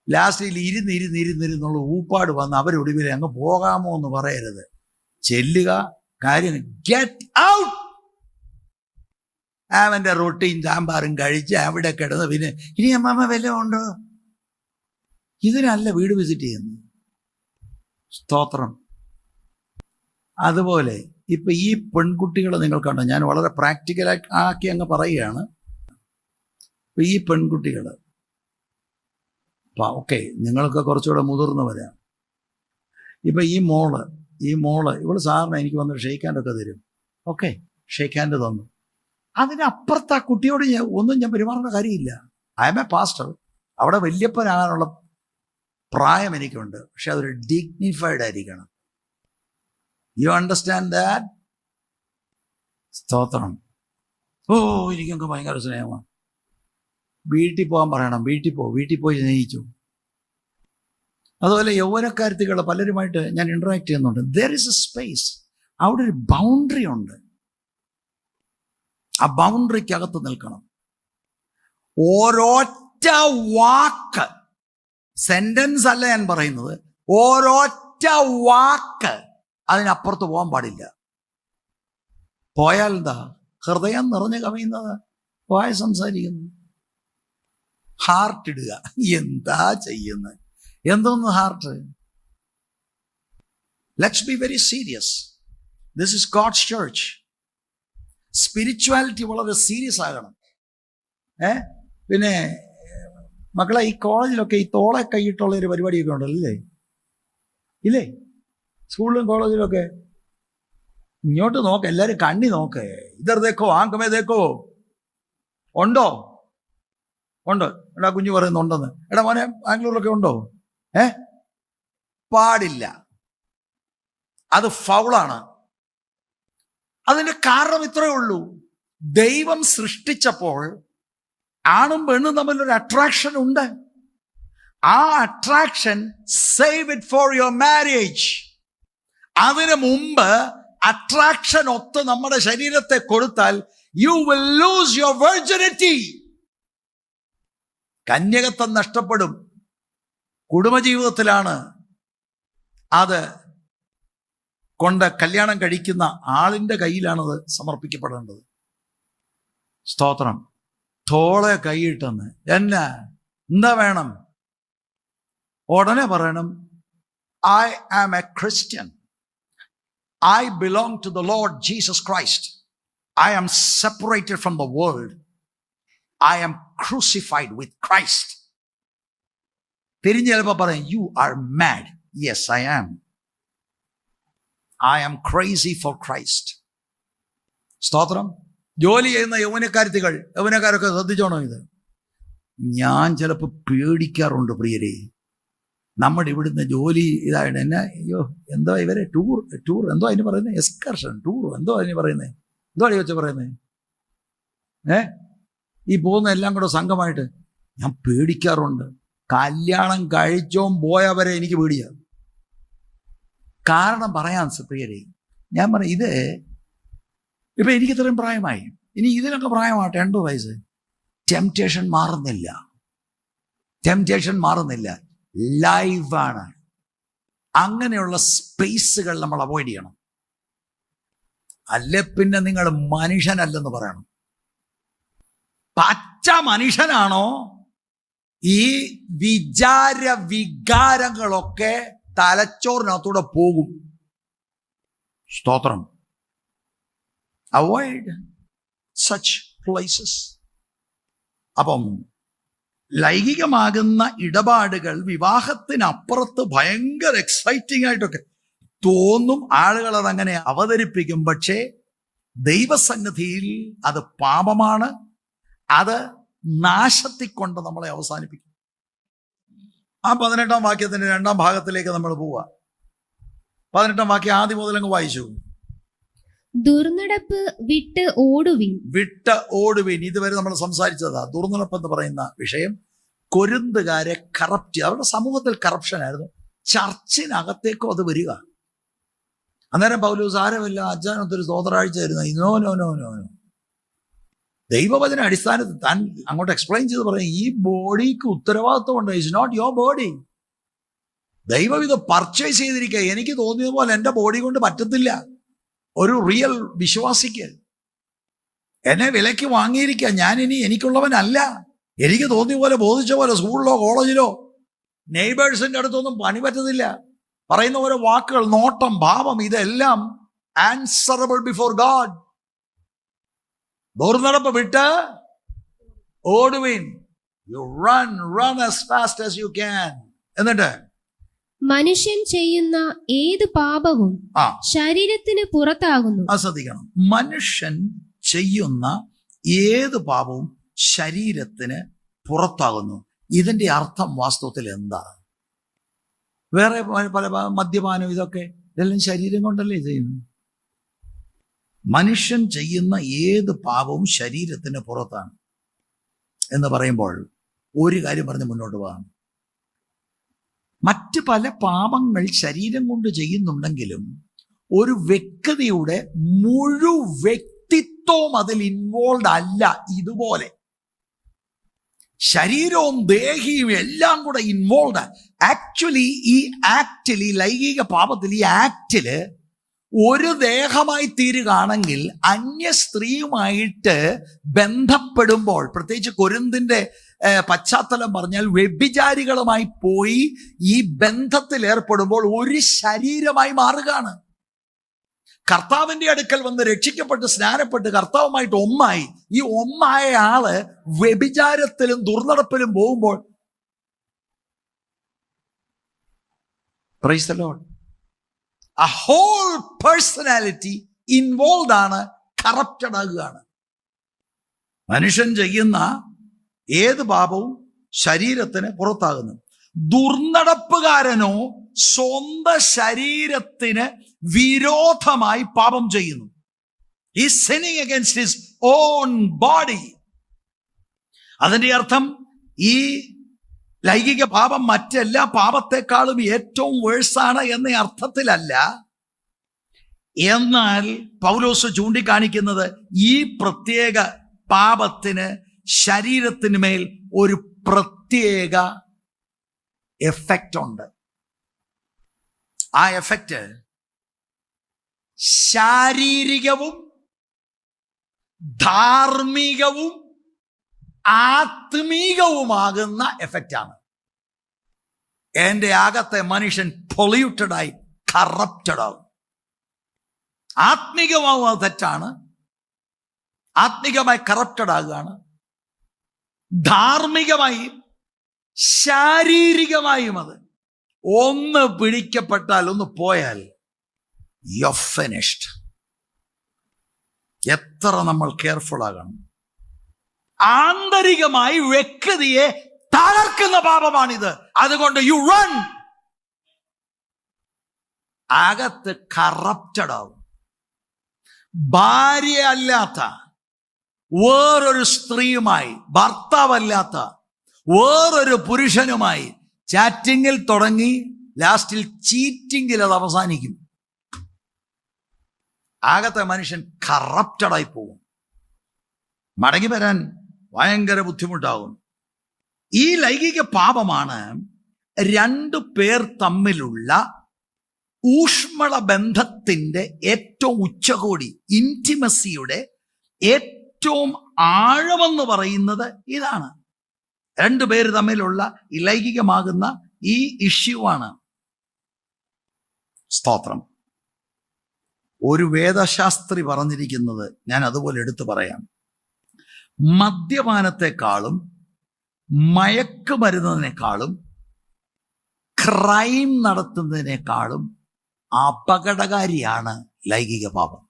ലാസ്റ്റിൽ ഇരുന്നിരുന്നുള്ള ഊപ്പാട് വന്ന് അവരൊടുവിൽ അങ്ങ് പോകാമോ എന്ന് പറയരുത്. ചെല്ലുക, കാര്യം ഗെറ്റ് ഔട്ട്. അവൻ്റെ റൊട്ടിയും സാമ്പാറും കഴിച്ച് അവിടെ കിടന്ന് പിന്നെ ഇനി അമ്മമ്മ വല്ലതും ഉണ്ടോ? ഇതിനല്ല വീട് വിസിറ്റ് ചെയ്യുന്നത്. സ്തോത്രം. അതുപോലെ ഇപ്പം ഈ പെൺകുട്ടികളെ നിങ്ങൾ കണ്ടോ, ഞാൻ വളരെ പ്രാക്ടിക്കലായി ആക്കി അങ്ങ് പറയുകയാണ്. ഇപ്പം ഈ പെൺകുട്ടികൾ, ഓക്കെ, നിങ്ങൾക്ക് കുറച്ചുകൂടെ മുതിർന്നവരാ. ഇപ്പം ഈ മോള് ഇവള് സാറിന് എനിക്ക് വന്ന് ഷെയ്ക്ക് ഹാൻഡൊക്കെ തരും. ഓക്കെ, ഷെയ്ക്ക് ഹാൻഡ് തന്നു. അതിനപ്പുറത്ത് ആ കുട്ടിയോട് ഒന്നും ഞാൻ പെരുമാറേണ്ട കാര്യമില്ല. I M A pastor. അവിടെ വല്യപ്പനാകാനുള്ള പ്രായം എനിക്കുണ്ട്. പക്ഷെ അതൊരു ഡിഗ്നിഫൈഡ് ആയിരിക്കണം. You understand that? സ്തോത്രം. എനിക്കൊക്കെ ഭയങ്കര സ്നേഹമാണ്. വീട്ടിൽ പോകാൻ പറയണം. വീട്ടിൽ പോയി സ്നേഹിച്ചു. അതുപോലെ യൗവനക്കാരത്തികൾ പലരുമായിട്ട് ഞാൻ ഇൻട്രാക്ട് ചെയ്യുന്നുണ്ട്. There is A space. അവിടെ ഒരു ബൗണ്ടറി ഉണ്ട്. ആ ബൗണ്ടറിക്കകത്ത് നിൽക്കണം. ഓരൊറ്റ വാക്ക്, സെന്റൻസ് അല്ല ഞാൻ പറയുന്നത്, ഓരൊറ്റ വാക്ക് അതിനപ്പുറത്ത് പോകാൻ പാടില്ല. പോയാൽ എന്താ? ഹൃദയം നിറഞ്ഞു കവിയുന്നത് വായ സംസാരിക്കുന്നു. ഹാർട്ട് ഇടുക. എന്താ ചെയ്യുന്നത്? എന്തോന്ന് heart? Let's be very serious. This is God's church. Spirituality വളരെ സീരിയസ് ആകണം. പിന്നെ മക്കളെ, ഈ കോളേജിലൊക്കെ ഈ തോളെ കൈയിട്ടുള്ള ഒരു പരിപാടിയൊക്കെ ഉണ്ടല്ലോ, ഇല്ലേ? സ്കൂളിലും കോളേജിലൊക്കെ ഇങ്ങോട്ട് നോക്ക്, എല്ലാവരും കണ്ണി നോക്ക്. ഇതർ ദേക്കോ, ആങ്കമേ ദേക്കോ. ഉണ്ടോ? എടാ കുഞ്ഞു പറയുന്നുണ്ടെന്ന്. എടാ മോനെ, ബാംഗ്ലൂരിലൊക്കെ ഉണ്ടോ? പാടില്ല. അത് ഫൗളാണ്. അതിന്റെ കാരണം ഇത്രയേ ഉള്ളൂ. ദൈവം സൃഷ്ടിച്ചപ്പോൾ ആണും പെണ്ണും തമ്മിലൊരു അട്രാക്ഷൻ ഉണ്ട്. ആ attraction save it for your marriage. അതിനു മുമ്പ് അട്രാക്ഷൻ ഒത്ത് നമ്മുടെ ശരീരത്തെ കൊടുത്താൽ you will lose your virginity. കന്യകത്വം നഷ്ടപ്പെടും. കുടുംബജീവിതത്തിലാണ് അത് കൊണ്ട് കല്യാണം കഴിക്കുന്ന ആളിന്റെ കയ്യിലാണത് സമർപ്പിക്കപ്പെടേണ്ടത്. സ്തോത്രം. തോളെ കൈയിട്ടെന്ന് എന്താ വേണം? ഉടനെ പറയണം, I am a Christian. I belong to the Lord Jesus Christ. I am separated from the world. I am crucified with Christ. തിരിഞ്ഞ് ചിലപ്പോൾ പറയും, you are mad. Yes, I am. I am crazy for Christ. സ്തോത്രം. ജോലി ചെയ്യുന്ന യൗവനക്കാരൊക്കെ ശ്രദ്ധിച്ചോണോ ഇത്? ഞാൻ ചിലപ്പോൾ പേടിക്കാറുണ്ട് പ്രിയരെ. നമ്മുടെ ഇവിടുന്ന് ജോലി ഇതായിട്ട് എന്നെ എന്തോ ഇവരെ ടൂർ എന്തോ അതിന് പറയുന്നത്, എക്സ്കർഷൻ ടൂർ എന്തോ അതിന് പറയുന്നത്, എന്തോ അടി വെച്ച് പറയുന്നത്, ഈ പോകുന്ന എല്ലാം കൂടെ സംഘമായിട്ട് ഞാൻ പേടിക്കാറുണ്ട്. കല്യാണം കഴിച്ചോം പോയവരെ എനിക്ക് പേടിയാണ്. കാരണം പറയാൻ പ്രിയരെ, ഞാൻ പറയും, ഇത് ഇപ്പൊ എനിക്ക് ഇത്രയും പ്രായമായി, ഇനി ഇതിനൊക്കെ പ്രായമാട്ടെ 80 വയസ്സ്. ടെംപ്റ്റേഷൻ മാറുന്നില്ല. ലൈവാണ്. അങ്ങനെയുള്ള സ്പേസുകൾ നമ്മൾ അവോയ്ഡ് ചെയ്യണം. അല്ലെ പിന്നെ നിങ്ങൾ മനുഷ്യനല്ലെന്ന് പറയണം. പച്ച മനുഷ്യനാണോ ഈ വികാരങ്ങളൊക്കെ തലച്ചോറിനകത്തൂടെ പോകും. സ്തോത്രം. Avoid such places. അപ്പം ലൈംഗികമാകുന്ന ഇടപാടുകൾ വിവാഹത്തിനപ്പുറത്ത് ഭയങ്കര എക്സൈറ്റിംഗ് ആയിട്ടൊക്കെ തോന്നും. ആളുകൾ അതങ്ങനെ അവതരിപ്പിക്കും. പക്ഷേ ദൈവസന്നിധിയിൽ അത് പാപമാണ്. അത് നാശത്തിൽ കൊണ്ട് നമ്മളെ അവസാനിപ്പിക്കും. ആ 18-ാം വാക്യത്തിന്റെ 2-ാം ഭാഗത്തിലേക്ക് നമ്മൾ പോവുക. 18-ാം വാക്യം ആദ്യം മുതലങ്ങ് വായിച്ചു. ദുർനടപ്പ് വിട്ട് ഓടുവിൻ. ഇതുവരെ നമ്മൾ സംസാരിച്ചതാ. ദുർനടപ്പ് എന്ന് പറയുന്ന വിഷയം കൊരിന്തുകാരെ കറപ്റ്റ്, അവരുടെ സമൂഹത്തിൽ കറപ്ഷൻ ആയിരുന്നു. ചർച്ചിനകത്തേക്കും അത് വരിക. അന്നേരം പൗലോസ് ആരമില്ല, അച്ഛനൊത്തൊരു സ്തോത്രാഴ്ച ആയിരുന്നു. നോ ദൈവവചന അടിസ്ഥാനത്തിൽ താൻ അങ്ങോട്ട് എക്സ്പ്ലെയിൻ ചെയ്ത് പറയും, ഈ ബോഡിക്ക് ഉത്തരവാദിത്വമുണ്ട്. It's not your body. ദൈവം ഇത് പർച്ചേസ് ചെയ്തിരിക്കുക. എനിക്ക് തോന്നിയത് പോലെ എൻ്റെ ബോഡി കൊണ്ട് പറ്റത്തില്ല. ഒരു റിയൽ വിശ്വാസിക്ക് എന്നെ വിലയ്ക്ക് വാങ്ങിയിരിക്കുക. ഞാൻ ഇനി എനിക്കുള്ളവനല്ല. എനിക്ക് തോന്നിയ പോലെ ബോധിച്ച പോലെ സ്കൂളിലോ കോളേജിലോ നെയ്ബേഴ്സിന്റെ അടുത്തൊന്നും പണി പറ്റത്തില്ല. പറയുന്ന ഓരോ വാക്കുകൾ, നോട്ടം, ഭാവം, ഇതെല്ലാം ആൻസറബിൾ ബിഫോർ ഗാഡ്. ദുർനടപ്പ് വിട്ട് ഓടുവിൻ. You run as fast as you can. എന്നിട്ട് മനുഷ്യൻ ചെയ്യുന്ന ഏത് പാപവും ശരീരത്തിന് പുറത്താകുന്നു. ശ്രദ്ധിക്കണം. മനുഷ്യൻ ചെയ്യുന്ന ഏത് പാപവും ശരീരത്തിന് പുറത്താകുന്നു. ഇതിന്റെ അർത്ഥം വാസ്തവത്തിൽ എന്താ? വേറെ പല മദ്യപാനം, ഇതെല്ലാം ശരീരം കൊണ്ടല്ലേ ചെയ്യുന്നത്. മനുഷ്യൻ ചെയ്യുന്ന ഏത് പാപവും ശരീരത്തിന് പുറത്താണ് എന്ന് പറയുമ്പോൾ ഒരു കാര്യം പറഞ്ഞ് മുന്നോട്ട് പോകാം. മറ്റ് പല പാപങ്ങൾ ശരീരം കൊണ്ട് ചെയ്യുന്നുണ്ടെങ്കിലും ഒരു വ്യക്തിയുടെ വ്യക്തിത്വം അതിൽ ഇൻവോൾവ് അല്ല. ഇതുപോലെ ശരീരവും ദേഹിയും എല്ലാം കൂടെ ഇൻവോൾവ്. ആക്ച്വലി ഈ ആക്റ്റിൽ, ഈ ലൈംഗിക പാപത്തിൽ, ഈ ആക്റ്റില് ഒരു ദേഹമായി തീരുകയാണെങ്കിൽ അന്യ സ്ത്രീയുമായിട്ട് ബന്ധപ്പെടുമ്പോൾ, പ്രത്യേകിച്ച് കൊരിന്തിന്റെ പശ്ചാത്തലം പറഞ്ഞാൽ വ്യഭിചാരികളുമായി പോയി ഈ ബന്ധത്തിൽ ഏർപ്പെടുമ്പോൾ ഒരു ശരീരമായി മാറുകയാണ്. കർത്താവിന്റെ അടുക്കൽ വന്ന് രക്ഷിക്കപ്പെട്ട് സ്നാനപ്പെട്ട് കർത്താവുമായിട്ട് ഒന്നായി. ഈ ഒന്നായ ആള് വ്യഭിചാരത്തിലും ദുർനടപ്പിലും പോകുമ്പോൾ, price the Lord, a whole personality involve ആണ്, കറപ്റ്റഡ് ആകുകയാണ്. മനുഷ്യൻ ചെയ്യുന്ന ഏത് പാപവും ശരീരത്തിന് പുറത്താകുന്നു. ദുർനടപ്പുകാരനോ സ്വന്തം ശരീരത്തിന് വിരോധമായി പാപം ചെയ്യുന്നു. He is sinning against his own body. അതിന്റെ അർത്ഥം ഈ ലൈംഗിക പാപം മറ്റെല്ലാ പാപത്തെക്കാളും ഏറ്റവും വേഴ്സാണ് എന്ന അർത്ഥത്തിലല്ല. എന്നാൽ പൗലോസ് ചൂണ്ടിക്കാണിക്കുന്നത് ഈ പ്രത്യേക പാപത്തിന് ശരീരത്തിന് മേൽ ഒരു പ്രത്യേക എഫക്റ്റ് ഉണ്ട്. ആ എഫക്റ്റ് ശാരീരികവും ധാർമ്മികവും ആത്മീകവുമാകുന്ന എഫക്റ്റാണ്. എൻ്റെ അകത്തെ മനുഷ്യൻ പൊള്യൂട്ടഡായി കറപ്റ്റഡ് ആവും. ആത്മീകമാവും തെറ്റാണ്, ആത്മീകമായി കറപ്റ്റഡ് ആകുകയാണ്. ധാർമ്മികമായും ശാരീരികമായും അത് ഒന്ന് പിടിക്കപ്പെട്ടാൽ, ഒന്ന് പോയാൽ യു ആർ ഫിനിഷ്ഡ്. എത്ര നമ്മൾ കെയർഫുൾ ആകണം. ആന്തരികമായി വ്യക്തിയെ തകർക്കുന്ന പാപമാണിത്. അതുകൊണ്ട് യു റൺ. അകത്ത് കറപ്റ്റഡ് ആവും. ഭാര്യ അല്ലാത്ത വേറൊരു സ്ത്രീയുമായി, ഭർത്താവല്ലാത്ത വേറൊരു പുരുഷനുമായി ചാറ്റിങ്ങിൽ തുടങ്ങി ലാസ്റ്റിൽ ചീറ്റിങ്ങിൽ അത് അവസാനിക്കും. അകത്തെ മനുഷ്യൻ കറപ്റ്റഡായി പോകും. മടങ്ങി വരാൻ ഭയങ്കര ബുദ്ധിമുട്ടാകും. ഈ ലൈംഗിക പാപമാണ് രണ്ടു പേർ തമ്മിലുള്ള ഊഷ്മള ബന്ധത്തിന്റെ ഏറ്റവും ഉച്ചകോടി. ഇന്റിമസിയുടെ ഏറ്റവും ആഴമെന്ന് പറയുന്നത് ഇതാണ്. രണ്ടുപേര് തമ്മിലുള്ള ഈ ലൈംഗികമാകുന്ന ഈ ഇഷ്യൂവാണ്. സ്തോത്രം. ഒരു വേദശാസ്ത്രി പറഞ്ഞിരിക്കുന്നത് ഞാൻ അതുപോലെ എടുത്തു പറയാം. മദ്യപാനത്തെക്കാളും മയക്കുമരുന്നതിനേക്കാളും ക്രൈം നടത്തുന്നതിനേക്കാളും അപകടകാരിയാണ് ലൈംഗിക പാപം.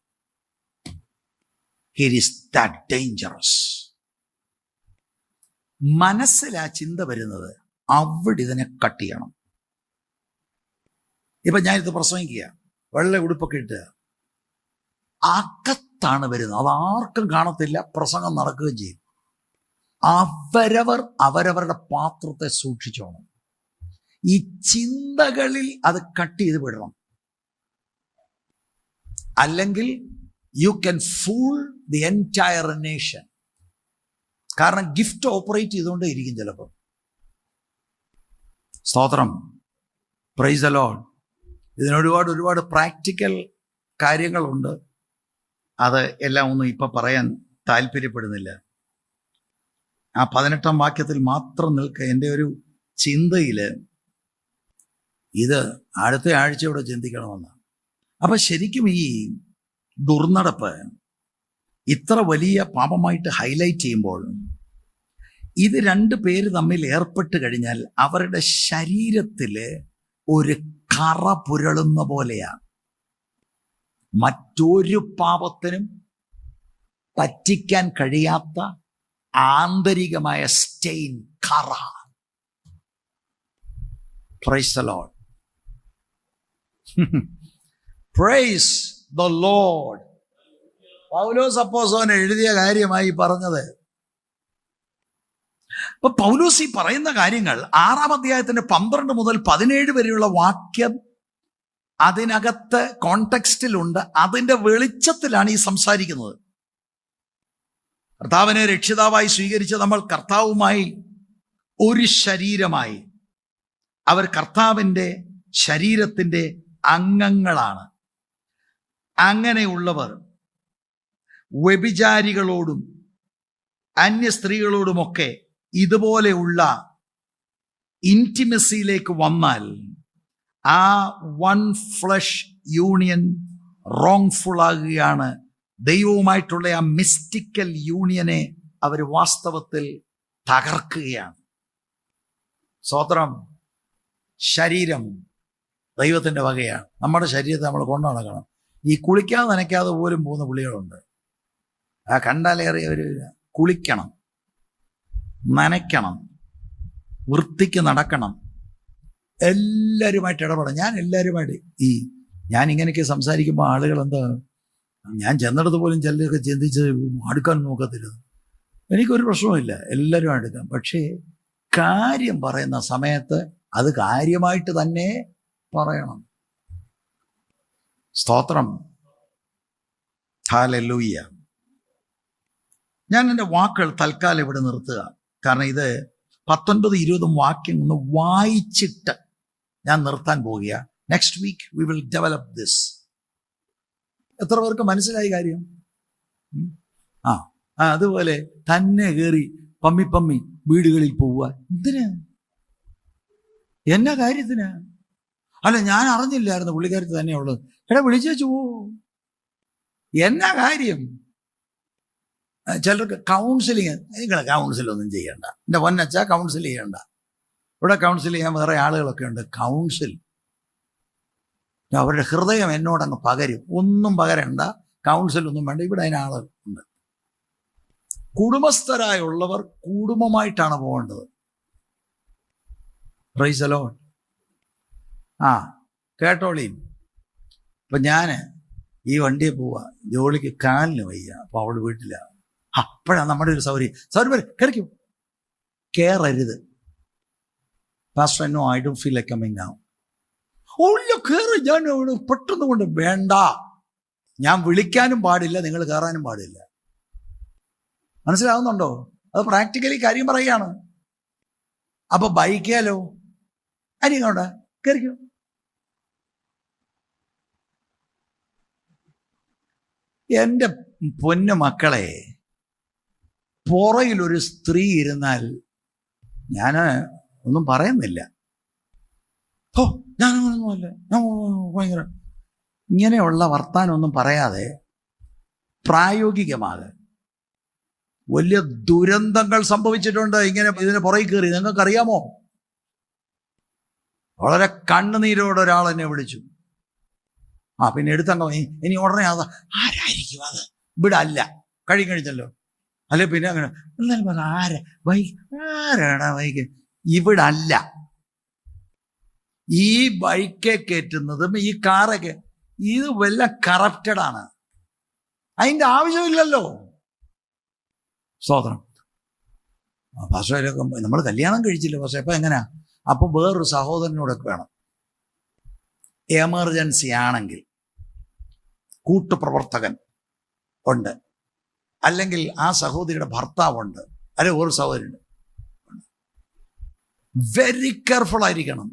It is that dangerous. മനസ്സിൽ ആ ചിന്ത വരുന്നത് അവിടെ ഇതിനെ കട്ട് ചെയ്യണം. ഇപ്പൊ ഞാനിത് പ്രസംഗിക്കുക, വെള്ള ഉടുപ്പൊക്കെ ഇട്ട് അകത്താണ് വരുന്നത്. അതാർക്കും കാണത്തില്ല, പ്രസംഗം നടക്കുകയും ചെയ്യും. അവരവരുടെ പാത്രത്തെ സൂക്ഷിച്ചോണം. ഈ ചിന്തകളിൽ അത് കട്ട് ചെയ്ത് വിടണം. അല്ലെങ്കിൽ you can fool the entire nation. കാരണം ഗിഫ്റ്റ് ഓപ്പറേറ്റ് ചെയ്തുകൊണ്ടേ ഇരിക്കും ചിലപ്പോൾ. സ്തോത്രം. Praise the Lord. ഇതിനൊരുപാട് പ്രാക്ടിക്കൽ കാര്യങ്ങളുണ്ട്. അത് എല്ലാം ഒന്നും ഇപ്പം പറയാൻ താല്പര്യപ്പെടുന്നില്ല. ആ 18-ാം വാക്യത്തിൽ മാത്രം നിൽക്കുക. എൻ്റെ ഒരു ചിന്തയിൽ ഇത് അടുത്ത ആഴ്ച ഇവിടെ ചിന്തിക്കണമെന്നാണ്. അപ്പം ശരിക്കും ഈ ദുർനടപ്പ് ഇത്ര വലിയ പാപമായിട്ട് ഹൈലൈറ്റ് ചെയ്യുമ്പോൾ ഇത് രണ്ടു പേര് തമ്മിൽ ഏർപ്പെട്ട് കഴിഞ്ഞാൽ അവരുടെ ശരീരത്തിൽ ഒരു കറ പുരളുന്ന പോലെയാണ്. മറ്റൊരു പാപത്തിനും പറ്റിക്കാൻ കഴിയാത്ത ആന്തരികമായ സ്റ്റെയിൻ, കറ. Praise the Lord. Praise the Lord. Paulose അപ്പോസ്തലൻ എഴുതിയ കാര്യമായി പറഞ്ഞത്. അപ്പൊ പൗലോസ് ഈ പറയുന്ന കാര്യങ്ങൾ 6-ാം അധ്യായത്തിന്റെ 12 മുതൽ 17 വരെയുള്ള വാക്യം അതിനകത്ത് കോണ്ടെക്സ്റ്റിലുണ്ട്. അതിന്റെ വെളിച്ചത്തിലാണ് ഈ സംസാരിക്കുന്നത്. കർത്താവിനെ രക്ഷിതാവായി സ്വീകരിച്ച നമ്മൾ കർത്താവുമായി ഒരു ശരീരമായി. അവർ കർത്താവിൻ്റെ ശരീരത്തിൻ്റെ അംഗങ്ങളാണ്. അങ്ങനെയുള്ളവർ വ്യഭിചാരികളോടും അന്യ സ്ത്രീകളോടുമൊക്കെ ഇതുപോലെയുള്ള ഇൻറ്റിമസിയിലേക്ക് വന്നാൽ ആ വൺ ഫ്ലഷ് യൂണിയൻ റോങ്ഫുൾ ആകുകയാണ്. ദൈവവുമായിട്ടുള്ള ആ മിസ്റ്റിക്കൽ യൂണിയനെ അവർ വാസ്തവത്തിൽ തകർക്കുകയാണ്. സ്വതന്ത്രം. ശരീരം ദൈവത്തിൻ്റെ വകയാണ്. നമ്മുടെ ശരീരത്തെ നമ്മൾ കൊണ്ടു നടക്കണം. ഈ കുളിക്കാതെ നനയ്ക്കാതെ പോലും പോകുന്ന പുള്ളികളുണ്ട്. ആ കണ്ടാലേറെ ഒരു കുളിക്കണം, നനയ്ക്കണം, വൃത്തിക്ക് നടക്കണം, എല്ലാവരുമായിട്ട് ഇടപെടണം. ഞാൻ എല്ലാവരുമായിട്ട് ഞാൻ ഇങ്ങനെയൊക്കെ സംസാരിക്കുമ്പോൾ ആളുകൾ എന്താ ഞാൻ ചെന്നിടത്ത് പോലും ചിലരൊക്കെ ചിന്തിച്ച് അടുക്കാൻ നോക്കത്തില്ല. എനിക്കൊരു പ്രശ്നവുമില്ല, എല്ലാവരും അടുക്കാം. പക്ഷേ കാര്യം പറയുന്ന സമയത്ത് അത് കാര്യമായിട്ട് തന്നെ പറയണം. സ്തോത്രം. ഹല്ലേലൂയ. ഞാൻ എൻ്റെ വാക്കുകൾ തൽക്കാലം ഇവിടെ നിർത്തുക. കാരണം ഇത് 19-20 വാക്യം ഒന്ന് വായിച്ചിട്ട് ഞാൻ നിർത്താൻ പോവുക. Next week we will develop this. എത്ര പേർക്ക് മനസ്സിലായി കാര്യം? അതുപോലെ തന്നെ കയറി പമ്മി വീടുകളിൽ പോവുക. എന്തിനാ? എന്നാ കാര്യത്തിനാ? അല്ല, ഞാൻ അറിഞ്ഞില്ലായിരുന്നു പുള്ളിക്കാരത്ത് തന്നെയുള്ളത്. എടാ, വിളിച്ചു പോവോ. എന്നാ കാര്യം? ചിലർക്ക് കൗൺസിലിങ്. നിങ്ങൾ കൗൺസിലൊന്നും ചെയ്യണ്ട എൻ്റെ പൊന്നച്ച, കൗൺസിൽ ചെയ്യണ്ട. ഇവിടെ കൗൺസിൽ ചെയ്യാൻ വേറെ ആളുകളൊക്കെ ഉണ്ട്. കൗൺസിൽ അവരുടെ ഹൃദയം എന്നോടങ്ങ് പകരും. ഒന്നും പകരണ്ട, കൗൺസിലൊന്നും വേണ്ട. ഇവിടെ അതിനാളുണ്ട്. കുടുംബസ്ഥരായുള്ളവർ കുടുംബമായിട്ടാണ് പോകേണ്ടത്. Praise the Lord. കേട്ടോളീം. ഇപ്പം ഞാൻ ഈ വണ്ടിയെ പോവാ, ജോലിക്ക് കാലിന് വയ്യ, അപ്പോൾ അവൾ വീട്ടിലാണ്. അപ്പോഴാണ് നമ്മുടെ ഒരു സൗകര്യം കയറിക്കും. കയറരുത്. Pastor, no, I don't feel like coming now. കയറി, ഞാൻ പെട്ടെന്ന് കൊണ്ട് വേണ്ട. ഞാൻ വിളിക്കാനും പാടില്ല, നിങ്ങൾ കയറാനും പാടില്ല. മനസ്സിലാവുന്നുണ്ടോ? അത് പ്രാക്ടിക്കലി കാര്യം പറയുകയാണ്. അപ്പൊ ബൈക്കാലോ അരിങ്ങോട്ടെ കയറിക്കോ. എൻ്റെ പൊന്നു മക്കളെ, പുറകിലൊരു സ്ത്രീ ഇരുന്നാൽ ഞാൻ ഒന്നും പറയുന്നില്ല. ഞാനൊന്നുമല്ല, ഞാൻ ഭയങ്കര ഇങ്ങനെയുള്ള വർത്താനമൊന്നും പറയാതെ പ്രായോഗികമാകെ. വലിയ ദുരന്തങ്ങൾ സംഭവിച്ചിട്ടുണ്ട് ഇങ്ങനെ ഇതിന് പുറകിൽ കയറി. നിങ്ങൾക്കറിയാമോ? വളരെ കണ്ണുനീരോടെ ഒരാൾ എന്നെ വിളിച്ചു. പിന്നെ എടുത്തണ്ടോ ഇനി ഉടനെ അത് ആരായിരിക്കും അത്? ഇവിടെ അല്ല, കഴിഞ്ഞല്ലോ. അല്ലെ പിന്നെ അങ്ങനെ എന്നാലും പറഞ്ഞ ആരാടാ ബൈക്ക്? ഇവിടെ അല്ല. ഈ ബൈക്കെ കയറ്റുന്നതും ഈ കാറൊക്കെ ഇത് വല്ല കറപ്റ്റഡ് ആണ്. അതിൻ്റെ ആവശ്യമില്ലല്ലോ. സ്തോത്രം. പക്ഷേ നമ്മൾ കല്യാണം കഴിച്ചില്ല. പക്ഷെ അപ്പം എങ്ങനെയാ? അപ്പോൾ വേറൊരു സഹോദരനോടൊക്കെ വേണം. എമർജൻസി ആണെങ്കിൽ കൂട്ടുപ്രവർത്തകൻ ഉണ്ട്, അല്ലെങ്കിൽ ആ സഹോദരിയുടെ ഭർത്താവുണ്ട്, അല്ലെങ്കിൽ ഒരു സഹോദരനുണ്ട്. വെരി കെയർഫുൾ ആയിരിക്കണം.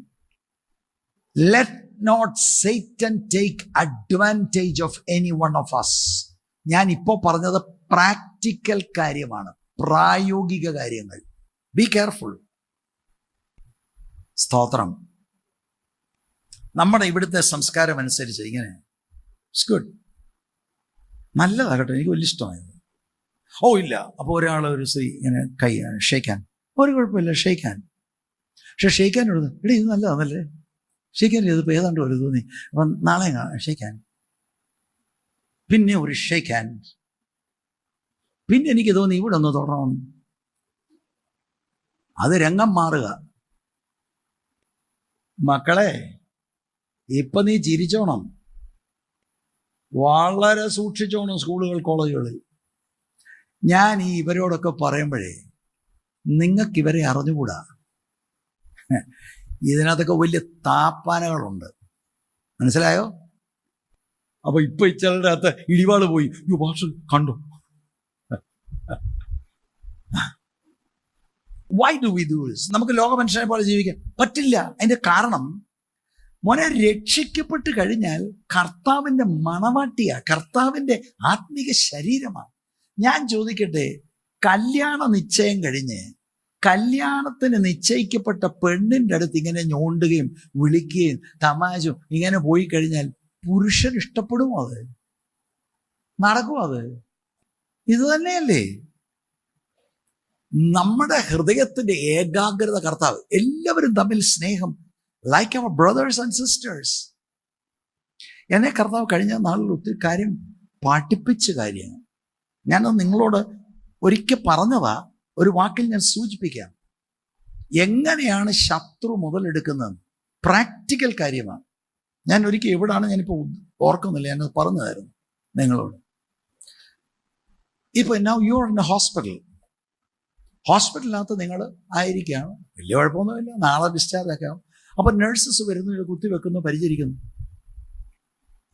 Let not Satan take advantage of any one of us. ഞാൻ ഇപ്പോൾ പറഞ്ഞത് പ്രാക്ടിക്കൽ കാര്യമാണ്, പ്രായോഗിക കാര്യങ്ങൾ. Be careful. സ്തോത്രം. നമ്മുടെ ഇവിടുത്തെ സംസ്കാരം അനുസരിച്ച് ഇങ്ങനെ ഇറ്റ്സ് ഗുഡ്, നല്ലതാകട്ടെ, എനിക്ക് വലിയ ഇഷ്ടമായത്. ഇല്ല, അപ്പോൾ ഒരു സ്ത്രീ ഇങ്ങനെ കൈ ഷെയ്ക്കാൻ, ഒരു കുഴപ്പമില്ല, ഷെയ്ക്കാൻ. പക്ഷെ ഷെയ്ക്കാൻ ഉള്ളത് ഇത് നല്ലതാണല്ലേ, ഷെയ്ക്കാൻ ഇതിപ്പോൾ ഏതാണ്ട് ഒരു തോന്നി. അപ്പം നാളെ ഷെയ്ക്കാൻ, പിന്നെ ഒരു ഷെയ്ക്കാൻ, പിന്നെ എനിക്ക് തോന്നി ഇവിടെ ഒന്ന് തുടരണം. അത് രംഗം മാറുക. മക്കളെ, ഇപ്പൊ നീ ചിരിച്ചോണം, വളരെ സൂക്ഷിച്ചോണം സ്കൂളുകൾ കോളേജുകളിൽ. ഞാൻ ഇവരോടൊക്കെ പറയുമ്പോഴേ നിങ്ങൾക്ക് ഇവരെ അറിഞ്ഞുകൂടാ. ഇതിനകത്തൊക്കെ വലിയ താപ്പാനകളുണ്ട്, മനസ്സിലായോ? അപ്പൊ ഇപ്പൊ ചിലരുടെ അകത്ത് ഇടിവാള് പോയി, ഭാഷ കണ്ടു. Why do we do this? നമുക്ക് ലോക മനുഷ്യനെ പോലെ ജീവിക്കാൻ പറ്റില്ല. അതിന്റെ കാരണം, മോനെ, രക്ഷിക്കപ്പെട്ട് കഴിഞ്ഞാൽ കർത്താവിൻ്റെ മണവാട്ടിയാ, കർത്താവിൻ്റെ ആത്മീക ശരീരമാണ്. ഞാൻ ചോദിക്കട്ടെ, കല്യാണ നിശ്ചയം കഴിഞ്ഞ് കല്യാണത്തിന് നിശ്ചയിക്കപ്പെട്ട പെണ്ണിൻ്റെ അടുത്ത് ഇങ്ങനെ ഞോണ്ടുകയും വിളിക്കുകയും തമാശയും ഇങ്ങനെ പോയി കഴിഞ്ഞാൽ പുരുഷൻ ഇഷ്ടപ്പെടുമോ? അത് നടക്കുമോ? അത് ഇത് തന്നെയല്ലേ നമ്മുടെ ഹൃദയത്തിന്റെ ഏകാഗ്രത. കർത്താവ്, എല്ലാവരും തമ്മിൽ സ്നേഹം, ലൈക്ക് അവർ ബ്രദേഴ്സ് ആൻഡ് സിസ്റ്റേഴ്സ്. എന്നെ കർത്താവ് കഴിഞ്ഞ നാളിൽ ഒത്തിരി കാര്യം പഠിപ്പിച്ച കാര്യമാണ്. ഞാനത് നിങ്ങളോട് ഒരിക്കൽ പറഞ്ഞതാ, ഒരു വാക്കിൽ ഞാൻ സൂചിപ്പിക്കാം. എങ്ങനെയാണ് ശത്രു മുതലെടുക്കുന്നത്? പ്രാക്ടിക്കൽ കാര്യമാണ്. ഞാൻ ഒരിക്കൽ എവിടാണ്, ഞാനിപ്പോൾ ഓർക്കുന്നില്ല, ഞാനത് പറഞ്ഞതായിരുന്നു നിങ്ങളോട്. ഇപ്പൊ now you are in a ഹോസ്പിറ്റലിനകത്ത് നിങ്ങൾ ആയിരിക്കുകയാണ്, വലിയ കുഴപ്പമൊന്നുമില്ല, നാളെ ഡിസ്ചാർജ് ആക്കാം. അപ്പൊ നഴ്സസ് വരുന്നു, കുത്തിവെക്കുന്നു, പരിചരിക്കുന്നു.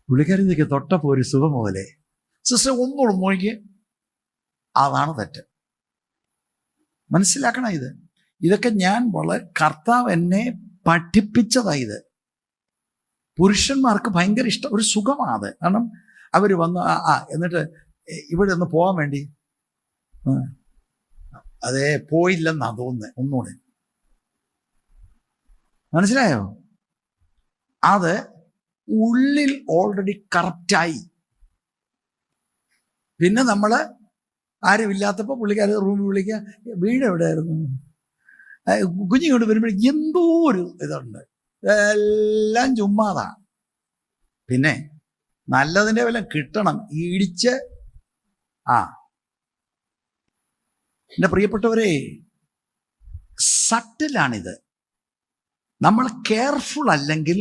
പുള്ളിക്കാരി നിൽക്കുക തൊട്ടപ്പോൾ ഒരു സുഖം പോലെ. സിസ്റ്റർ ഒന്നുകൂടെ നോക്കി, അതാണ് തെറ്റ്. മനസ്സിലാക്കണം. ഇതൊക്കെ ഞാൻ വളരെ കർത്താവ് എന്നെ പഠിപ്പിച്ചതായത്. പുരുഷന്മാർക്ക് ഭയങ്കര ഇഷ്ടം, ഒരു സുഖമാണ്. കാരണം അവർ വന്ന് എന്നിട്ട് ഇവിടെ ഒന്ന് പോകാൻ വേണ്ടി അതേ പോയില്ലെന്നാ തോന്നുന്നത്. ഒന്നുകൂടെ മനസ്സിലായോ? അത് ഉള്ളിൽ ഓൾറെഡി കറക്റ്റായി. പിന്നെ നമ്മൾ ആരുമില്ലാത്തപ്പോൾ പുള്ളിക്കാർ റൂമിൽ വിളിക്കുക, വീട് എവിടെയായിരുന്നു, കുഞ്ഞിങ്ങോട്ട് വരുമ്പോഴേക്കും എന്തോ ഒരു ഇതുണ്ട്, എല്ലാം ചുമ്മാതാണ്. പിന്നെ നല്ലതിൻ്റെ വല്ല കിട്ടണം, ഇടിച്ച്. എൻ്റെ പ്രിയപ്പെട്ടവരെ, സട്ടിലാണിത്. നമ്മൾ കെയർഫുൾ അല്ലെങ്കിൽ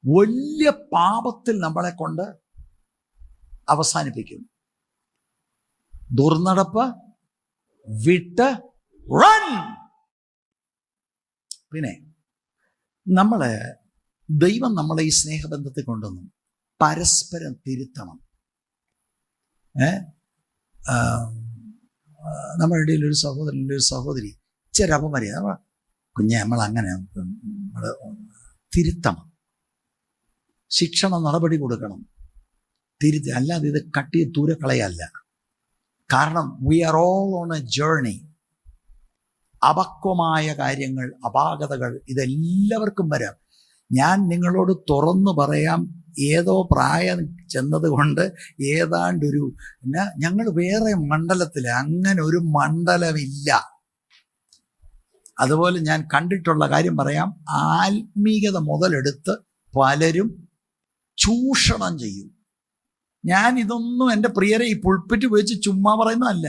വലിയ പാപത്തിൽ നമ്മളെ കൊണ്ട് അവസാനിപ്പിക്കും. ദുർനടപ്പ് വിട്ട് റൺ. പിന്നെ ദൈവം നമ്മളെ ഈ സ്നേഹബന്ധത്തിൽ കൊണ്ടുവന്നു പരസ്പരം തിരുത്തണം. നമ്മുടെ ഇടയിൽ ഒരു സഹോദരൻ്റെ ഒരു സഹോദരി ഇച്ചിരി അപമര്യ, കുഞ്ഞെ നമ്മൾ അങ്ങനെ തിരുത്തണം, ശിക്ഷണം, നടപടി കൊടുക്കണം, തിരുത്തി. അല്ലാതെ ഇത് കട്ടി ദൂരക്കളയല്ല. കാരണം we are all on a journey. അപക്വമായ കാര്യങ്ങൾ, അപാകതകൾ ഇതെല്ലാവർക്കും വരാം. ഞാൻ നിങ്ങളോട് തുറന്നു പറയാം, ഏതോ പ്രായം ചെന്നത് കൊണ്ട് ഏതാണ്ടൊരു ഞങ്ങൾ വേറെ മണ്ഡലത്തിൽ, അങ്ങനെ ഒരു മണ്ഡലമില്ല. അതുപോലെ ഞാൻ കണ്ടിട്ടുള്ള കാര്യം പറയാം, ആത്മീയത മുതലെടുത്ത് പലരും ചൂഷണം ചെയ്യും. ഞാൻ ഇതൊന്നും എൻ്റെ പ്രിയരെ ഈ പുൾപ്പിറ്റ് വെച്ച് ചുമ്മാ പറയുന്നതല്ല.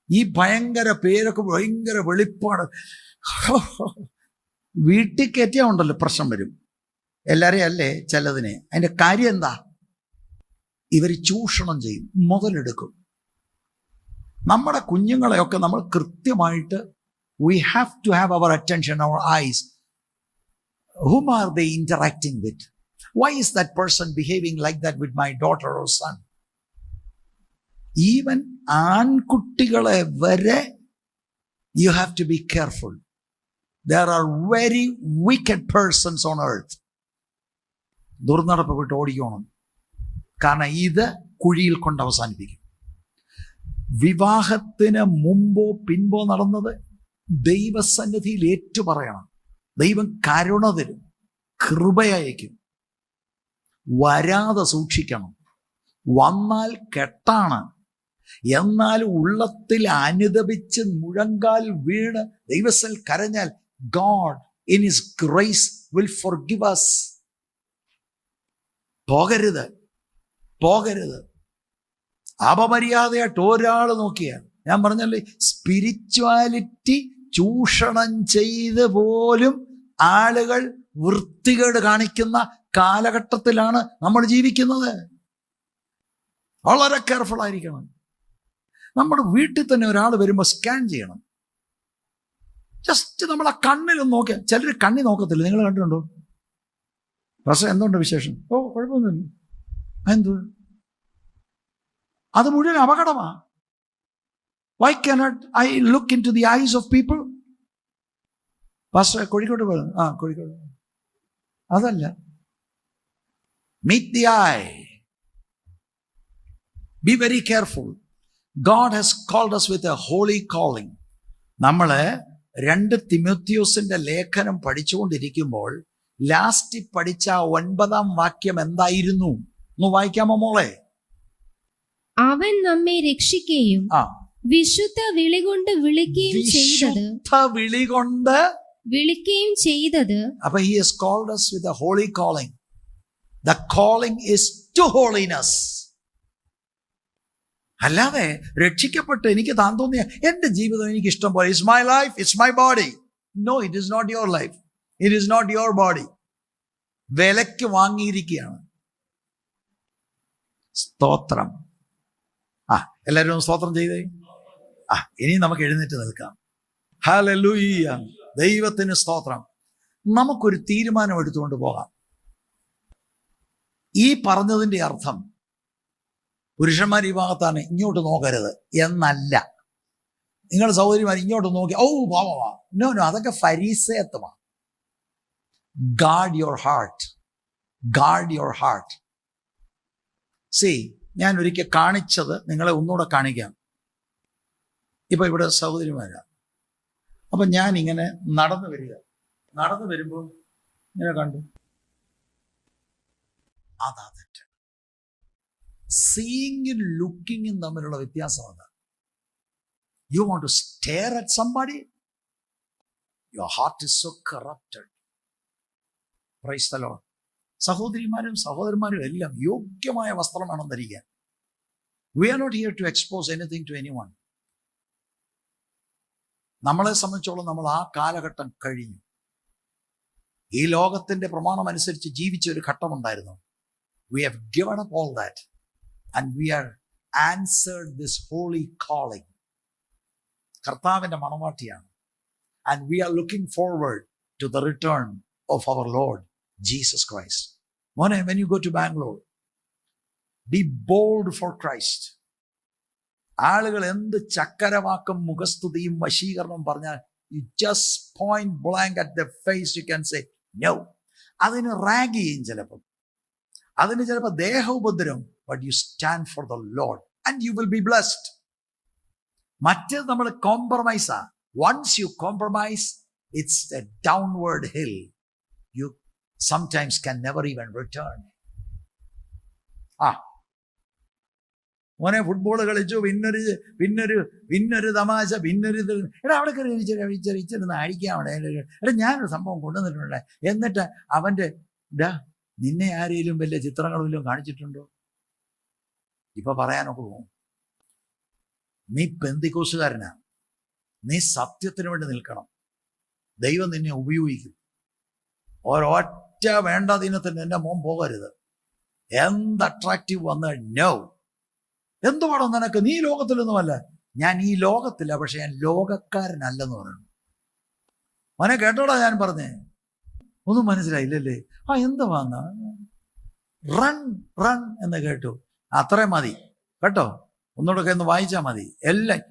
ഈ ഭയങ്കര പേരൊക്കെ ഭയങ്കര വെളിപ്പാട് വീട്ടിൽ കയറ്റിയാ ഉണ്ടല്ലോ പ്രശ്നം വരും. എല്ലാരെയും അല്ലേ ചിലതിനെ. അതിൻ്റെ കാര്യം എന്താ? ഇവർ ചൂഷണം ചെയ്യും, മുതലെടുക്കും. നമ്മുടെ കുഞ്ഞുങ്ങളെയൊക്കെ നമ്മൾ കൃത്യമായിട്ട് we have to have our attention, our eyes. Whom are they interacting with? Why is that person behaving like that with my daughter or son? Even ആൺകുട്ടികളെ വരെ you have to be careful. There are very wicked persons on earth. ദുർനടപ്പ് വിട്ട് ഓടിക്കണം. കാരണം ഇത് കുഴിയിൽ കൊണ്ട് അവസാനിപ്പിക്കും. വിവാഹത്തിന് മുമ്പോ പിൻപോ നടന്നത് ദൈവസന്നിധിയിൽ ഏറ്റുപറയണം. ദൈവം കരുണ തരും, കൃപയയക്കും. വരാതെ സൂക്ഷിക്കണം. വന്നാൽ കെട്ടാണ്. എന്നാൽ ഉള്ളത്തിൽ അനുദപിച്ച് മുഴങ്കാൽ വീണ് ദൈവത്തിൽ കരഞ്ഞാൽ God in His grace will forgive us. പോകരുത്. അപമര്യാദയായിട്ട് ഒരാൾ നോക്കിയാൽ, ഞാൻ പറഞ്ഞല്ലേ, സ്പിരിച്വാലിറ്റി ചൂഷണം ചെയ്ത് പോലും ആളുകൾ വൃത്തികേട് കാണിക്കുന്ന കാലഘട്ടത്തിലാണ് നമ്മൾ ജീവിക്കുന്നത്. വളരെ കെയർഫുൾ ആയിരിക്കണം. നമ്മുടെ വീട്ടിൽ തന്നെ ഒരാൾ വരുമ്പോൾ സ്കാൻ ചെയ്യണം. ജസ്റ്റ് നമ്മൾ ആ കണ്ണിലൊന്ന് നോക്കിയാൽ, ചിലർ കണ്ണി നോക്കത്തില്ല. നിങ്ങൾ കണ്ടിട്ടുണ്ടോ? പക്ഷേ എന്തുകൊണ്ട് വിശേഷം? കുഴപ്പമൊന്നുമില്ല. എന്തു? അത് മുഴുവൻ അപകടമാണ്. Why cannot I look into the eyes of people? Pastor Kozhikode പോകുന്നു. കോഴിക്കോട് അതല്ല. Meet the eye. Be very careful. God has called us with a holy calling. നമ്മൾ 2 തിമോത്തിയോസിന്റെ ലേഖനം പഠിച്ചുകൊണ്ടിരിക്കുമ്പോൾ ലാസ്റ്റ് പഠിച്ച 9-ാം വാക്യം എന്തായിരുന്നു? ഒന്ന് വായിക്കാമോ മോളെ? അവൻ നമ്മെ രക്ഷിക്കുകയും വിശുദ്ധ വിളികൊണ്ട് വിളിക്കുകയും ചെയ്തത്. അപ്പൊ he has called us with a holy calling. The calling is to holiness. അല്ലാതെ രക്ഷിക്കപ്പെട്ട് എനിക്ക് താൻ തോന്നിയ എന്റെ ജീവിതം എനിക്ക് ഇഷ്ടം പോലെ, it's my life, it's my body. No, it is not your life, it is not your body. വിലയ്ക്ക് വാങ്ങിയിരിക്കുകയാണ്. സ്തോത്രം. എല്ലാവരും ഒന്ന് സ്തോത്രം ചെയ്തേ. ഇനി നമുക്ക് എഴുന്നേറ്റ് നിൽക്കാം. ഹല്ലേലൂയ, ദൈവത്തിന് സ്തോത്രം. നമുക്കൊരു തീരുമാനം എടുത്തുകൊണ്ട് പോകാം. ഈ പറഞ്ഞതിൻ്റെ അർത്ഥം പുരുഷന്മാർ ഈ ഭാഗത്താണ്, ഇങ്ങോട്ട് നോക്കരുത് എന്നല്ല. നിങ്ങൾ സഹോദരിമാർ ഇങ്ങോട്ട് നോക്കി പാവമാ, നോ, അതൊക്കെ ഫരീസേയത്വമാണ്. Guard your heart, guard your heart. See, ഞാൻ ഒരിക്കൽ കാണിച്ചത് നിങ്ങളെ ഒന്നുകൂടെ കാണിക്കാം. ഇപ്പൊ ഇവിടെ സഹോദരിമാരാണ്. അപ്പൊ ഞാൻ ഇങ്ങനെ നടന്നു വരുമ്പോൾ ഇങ്ങനെ കണ്ടു, അതാ തെറ്റ്. സീയിങ്ങും ലുക്കിങ്ങും തമ്മിലുള്ള വ്യത്യാസം അതാണ്. You want to stare at somebody? Your heart is so corrupted. Praise the Lord. സഹോദരിമാരും സഹോദരന്മാരും എല്ലാം യോഗ്യമായ വസ്ത്രം വേണം ധരിക്കാൻ. We are not here to expose anything to anyone. നമ്മളെ സംബന്ധിച്ചോളം നമ്മൾ ആ കാലഘട്ടം കഴിഞ്ഞു. ഈ ലോകത്തിന്റെ പ്രമാണം അനുസരിച്ച് ജീവിച്ച ഒരു ഘട്ടമുണ്ടായിരുന്നു. We have given up all that and we are answered this holy calling. കർത്താവിന്റെ മണവാട്ടിയാണ്. And we are looking forward to the return of our Lord Jesus Christ. മോനെ, when you go to Bangalore, be bold for Christ. ആളുകൾ എന്ത് ചക്കരവാക്കും മുഖസ്തുതിയും വശീകരണവും പറഞ്ഞാൽ, you just point blank at their face, you can say no. അതിന് rag ചെയ്യും, ചിലപ്പോൾ അതിന് ചിലപ്പോൾ ദേഹ ഉപദ്രവം. but you stand for the Lord and you will be blessed. മറ്റേത് നമ്മൾ കോംപ്രമൈസാ. once you compromise, it's a downward hill. You sometimes can never even return. മോനെ, ഫുട്ബോൾ കളിച്ചു, പിന്നൊരു തമാശ, അവിടെ കയറിച്ചിരുന്ന് അടിക്കാൻ അവിടെ. ഞാനൊരു സംഭവം കൊണ്ടുവന്നിട്ടുണ്ട്. എന്നിട്ട് അവന്റെ നിന്നെ ആരെങ്കിലും വലിയ ചിത്രങ്ങളിലും കാണിച്ചിട്ടുണ്ടോ? ഇപ്പൊ പറയാനൊക്കെ പോകും. നീ പെന്തിക്കോസുകാരനാ, നീ സത്യത്തിന് വേണ്ടി നിൽക്കണം. ദൈവം നിന്നെ ഉപയോഗിക്കും. ഒരൊറ്റ വേണ്ട ദിനത്തിന് എന്റെ മോൻ പോകരുത്. എന്ത് അട്രാക്റ്റീവ് വന്നാൽ നോ. എന്തുവാണോ നിനക്ക്? നീ ലോകത്തിലൊന്നുമല്ല. ഞാൻ ഈ ലോകത്തില്ല, പക്ഷെ ഞാൻ ലോകക്കാരനല്ലെന്ന് പറഞ്ഞു. മോനെ കേട്ടോടാ ഞാൻ പറഞ്ഞേ? ഒന്നും മനസ്സിലായില്ലല്ലേ? എന്തുവാന്ന റൺ എന്ന് കേട്ടു. അത്രയും മതി കേട്ടോ. ഒന്നുകൂടെ ഒന്ന് വായിച്ചാൽ മതി. എല്ലാം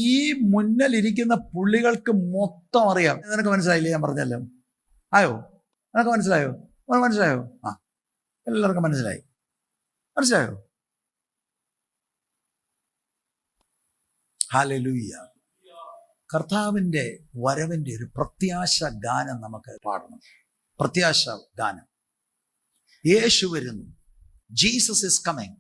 ഈ മുന്നിലിരിക്കുന്ന പുള്ളികൾക്ക് മൊത്തം അറിയാം. നിനക്ക് മനസ്സിലായില്ലേ ഞാൻ പറഞ്ഞല്ലോ? നിനക്ക് മനസ്സിലായോ? എല്ലാവർക്കും മനസ്സിലായോ? ഹല്ലേലൂയ. കർത്താവിന്റെ വരവിന്റെ ഒരു പ്രത്യാശ ഗാനം നമുക്ക് പാടണം. പ്രത്യാശ ഗാനം. യേശു വരുന്നു, ജീസസ് ഇസ് കമ്മിങ്.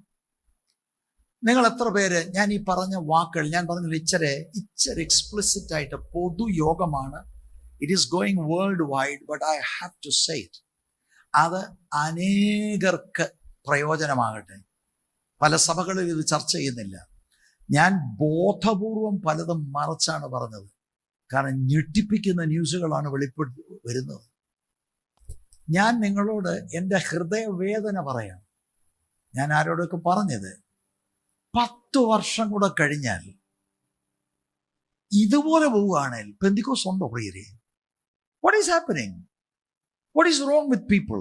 നിങ്ങൾ എത്ര പേര് ഞാൻ ഈ പറഞ്ഞ വാക്കുകൾ, ഞാൻ പറഞ്ഞില്ല, ഇച്ചിരി എക്സ്പ്ലിസിറ്റ് ആയിട്ട് പൊതുയോഗമാണ്. It is going worldwide, but I have to say it. അത് അനേകർക്ക് പ്രയോജനമാകട്ടെ. പല സഭകളിൽ ഇത് ചർച്ച ചെയ്യുന്നില്ല. ഞാൻ ബോധപൂർവം പലതും മറച്ചാണ് പറഞ്ഞത്. കാരണം ഞെട്ടിപ്പിക്കുന്ന ന്യൂസുകളാണ് വരുന്നത്. ഞാൻ നിങ്ങളോട് എൻ്റെ ഹൃദയവേദന പറയാം. ഞാൻ ആരോടൊക്കെ പറഞ്ഞത്, 10 വർഷം കൂടെ കഴിഞ്ഞാൽ ഇതുപോലെ പോവുകയാണെങ്കിൽ പെന്തിക്കോസ് ഉണ്ടോ പ്രിയരെ? What is happening? What is wrong with people?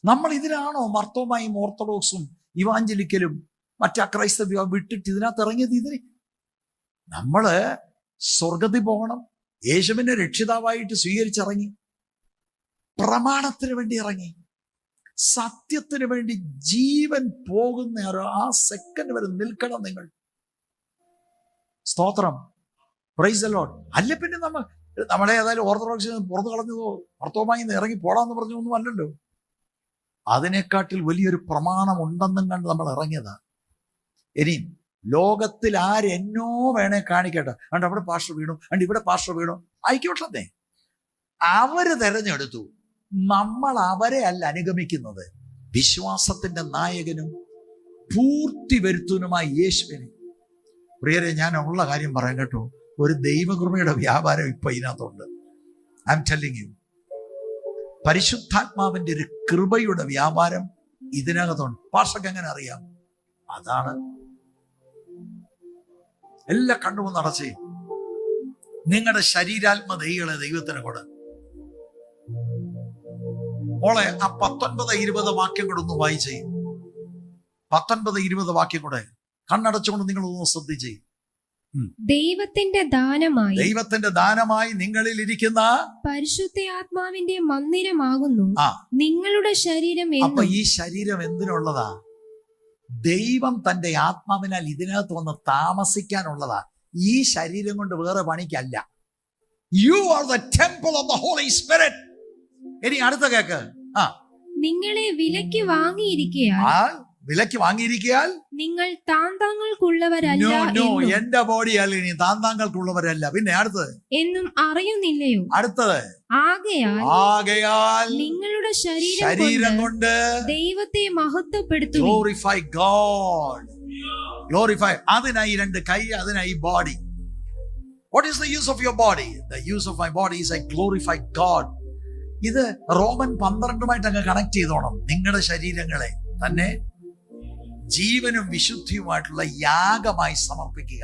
നമ്മൾ ഇതിനാണോ മർത്തോമായും ഓർത്തഡോക്സും ഇവാഞ്ചലിക്കലും മറ്റേ ക്രൈസ്തവ വിട്ടിട്ട് ഇതിനകത്ത് ഇറങ്ങിയത്? നമ്മള് സ്വർഗത്തിൽ പോകണം, യേശുവിനെ രക്ഷിതാവായിട്ട് സ്വീകരിച്ചിറങ്ങി, പ്രമാണത്തിന് വേണ്ടി ഇറങ്ങി, സത്യത്തിന് വേണ്ടി ജീവൻ പോകുന്ന ആ സെക്കൻഡ് വരെ നിൽക്കണം നിങ്ങൾ. സ്തോത്രം, പ്രൈസ് ദി ലോർഡ്. അല്ല പിന്നെ നമ്മളെ ഏതായാലും ഓർത്തഡോക്സിൽ പുറത്തു കളഞ്ഞതോ മർത്തോമായി ഇറങ്ങി പോടാന്ന് പറഞ്ഞൊന്നും അല്ലല്ലോ. അതിനെക്കാട്ടിൽ വലിയൊരു പ്രമാണം ഉണ്ടെന്നും കണ്ട് നമ്മൾ ഇറങ്ങിയതാണ്. ഇനിയും ലോകത്തിൽ ആരെന്നോ വേണേ കാണിക്കട്ടെ, അണ്ട് അവിടെ പാസ്റ്റർ വീണു, അണ്ട് ഇവിടെ പാസ്റ്റർ വീണു, ആയിക്കോട്ടെ. അവര് തെരഞ്ഞെടുത്തു. നമ്മൾ അവരെ അല്ല അനുഗമിക്കുന്നത്, വിശ്വാസത്തിന്റെ നായകനും പൂർത്തി വരുത്തുനുമായി യേശുവിനെ. പ്രിയരെ, ഞാൻ ഉള്ള കാര്യം പറയാം കേട്ടോ. ഒരു ദൈവകൃപയുടെ വ്യാപാരം ഇപ്പൊ ഇതിനകത്തുണ്ട്. I M telling you. പരിശുദ്ധാത്മാവിന്റെ ഒരു കൃപയുടെ വ്യാപാരം ഇതിനകത്തുണ്ട്. പാസ്റ്റർക്ക് എങ്ങനെ അറിയാം? അതാണ് എല്ലാ കണ്ണും അടച്ചേ. നിങ്ങളുടെ ശരീരാത്മ ദൈകളെ ദൈവത്തിന് കൊടു. മോളെ ആ 19-20 വാക്യം കൂടെ ഒന്ന് വായിച്ചേ. 19-20 വാക്യം കൂടെ കണ്ണടച്ചുകൊണ്ട് നിങ്ങൾ ഒന്ന് ശ്രദ്ധിച്ചേ. ദൈവത്തിന്റെ ദാനമായി നിങ്ങളിൽ ഇരിക്കുന്ന പരിശുദ്ധ ആത്മാവിന്റെ മന്ദിരമാകുന്നു നിങ്ങളുടെ ശരീരം. അപ്പൊ ഈ ശരീരം എന്തിനുള്ളതാ? ദൈവം തന്റെ ആത്മാവിനാൽ ഇതിനകത്ത് വന്ന് താമസിക്കാനുള്ളതാ. ഈ ശരീരം കൊണ്ട് വേറെ പണിക്കല്ല. You are the temple of the holy spirit. ഇനി അടുത്ത കേക്ക്. നിങ്ങളെ വിലയ്ക്ക് വാങ്ങിയിരിക്കയാൽ നിങ്ങൾ താന്താങ്ങൾക്കുള്ളവരല്ല എന്റെ ബോഡി അല്ല, ഇനി താന്താങ്ങൾക്കുള്ളവരല്ല. പിന്നെ അടുത്തത് എന്നും അറിയുന്നില്ലയോ? അടുത്തത് ആകയാൽ നിങ്ങളുടെ ശരീരം കൊണ്ട് ദൈവത്തെ മഹത്വപ്പെടുത്തുക. ഗ്ലോറിഫൈ. അതിനായി 2 കൈ, അതിനായി body. What is the use of your body? The use of my body is I glorify God. ഇത് റോമൻ 12 അങ്ങ് കണക്ട് ചെയ്തോണം. നിങ്ങളുടെ ശരീരങ്ങളെ തന്നെ ജീവനും വിശുദ്ധിയുമായിട്ടുള്ള യാഗമായി സമർപ്പിക്കുക.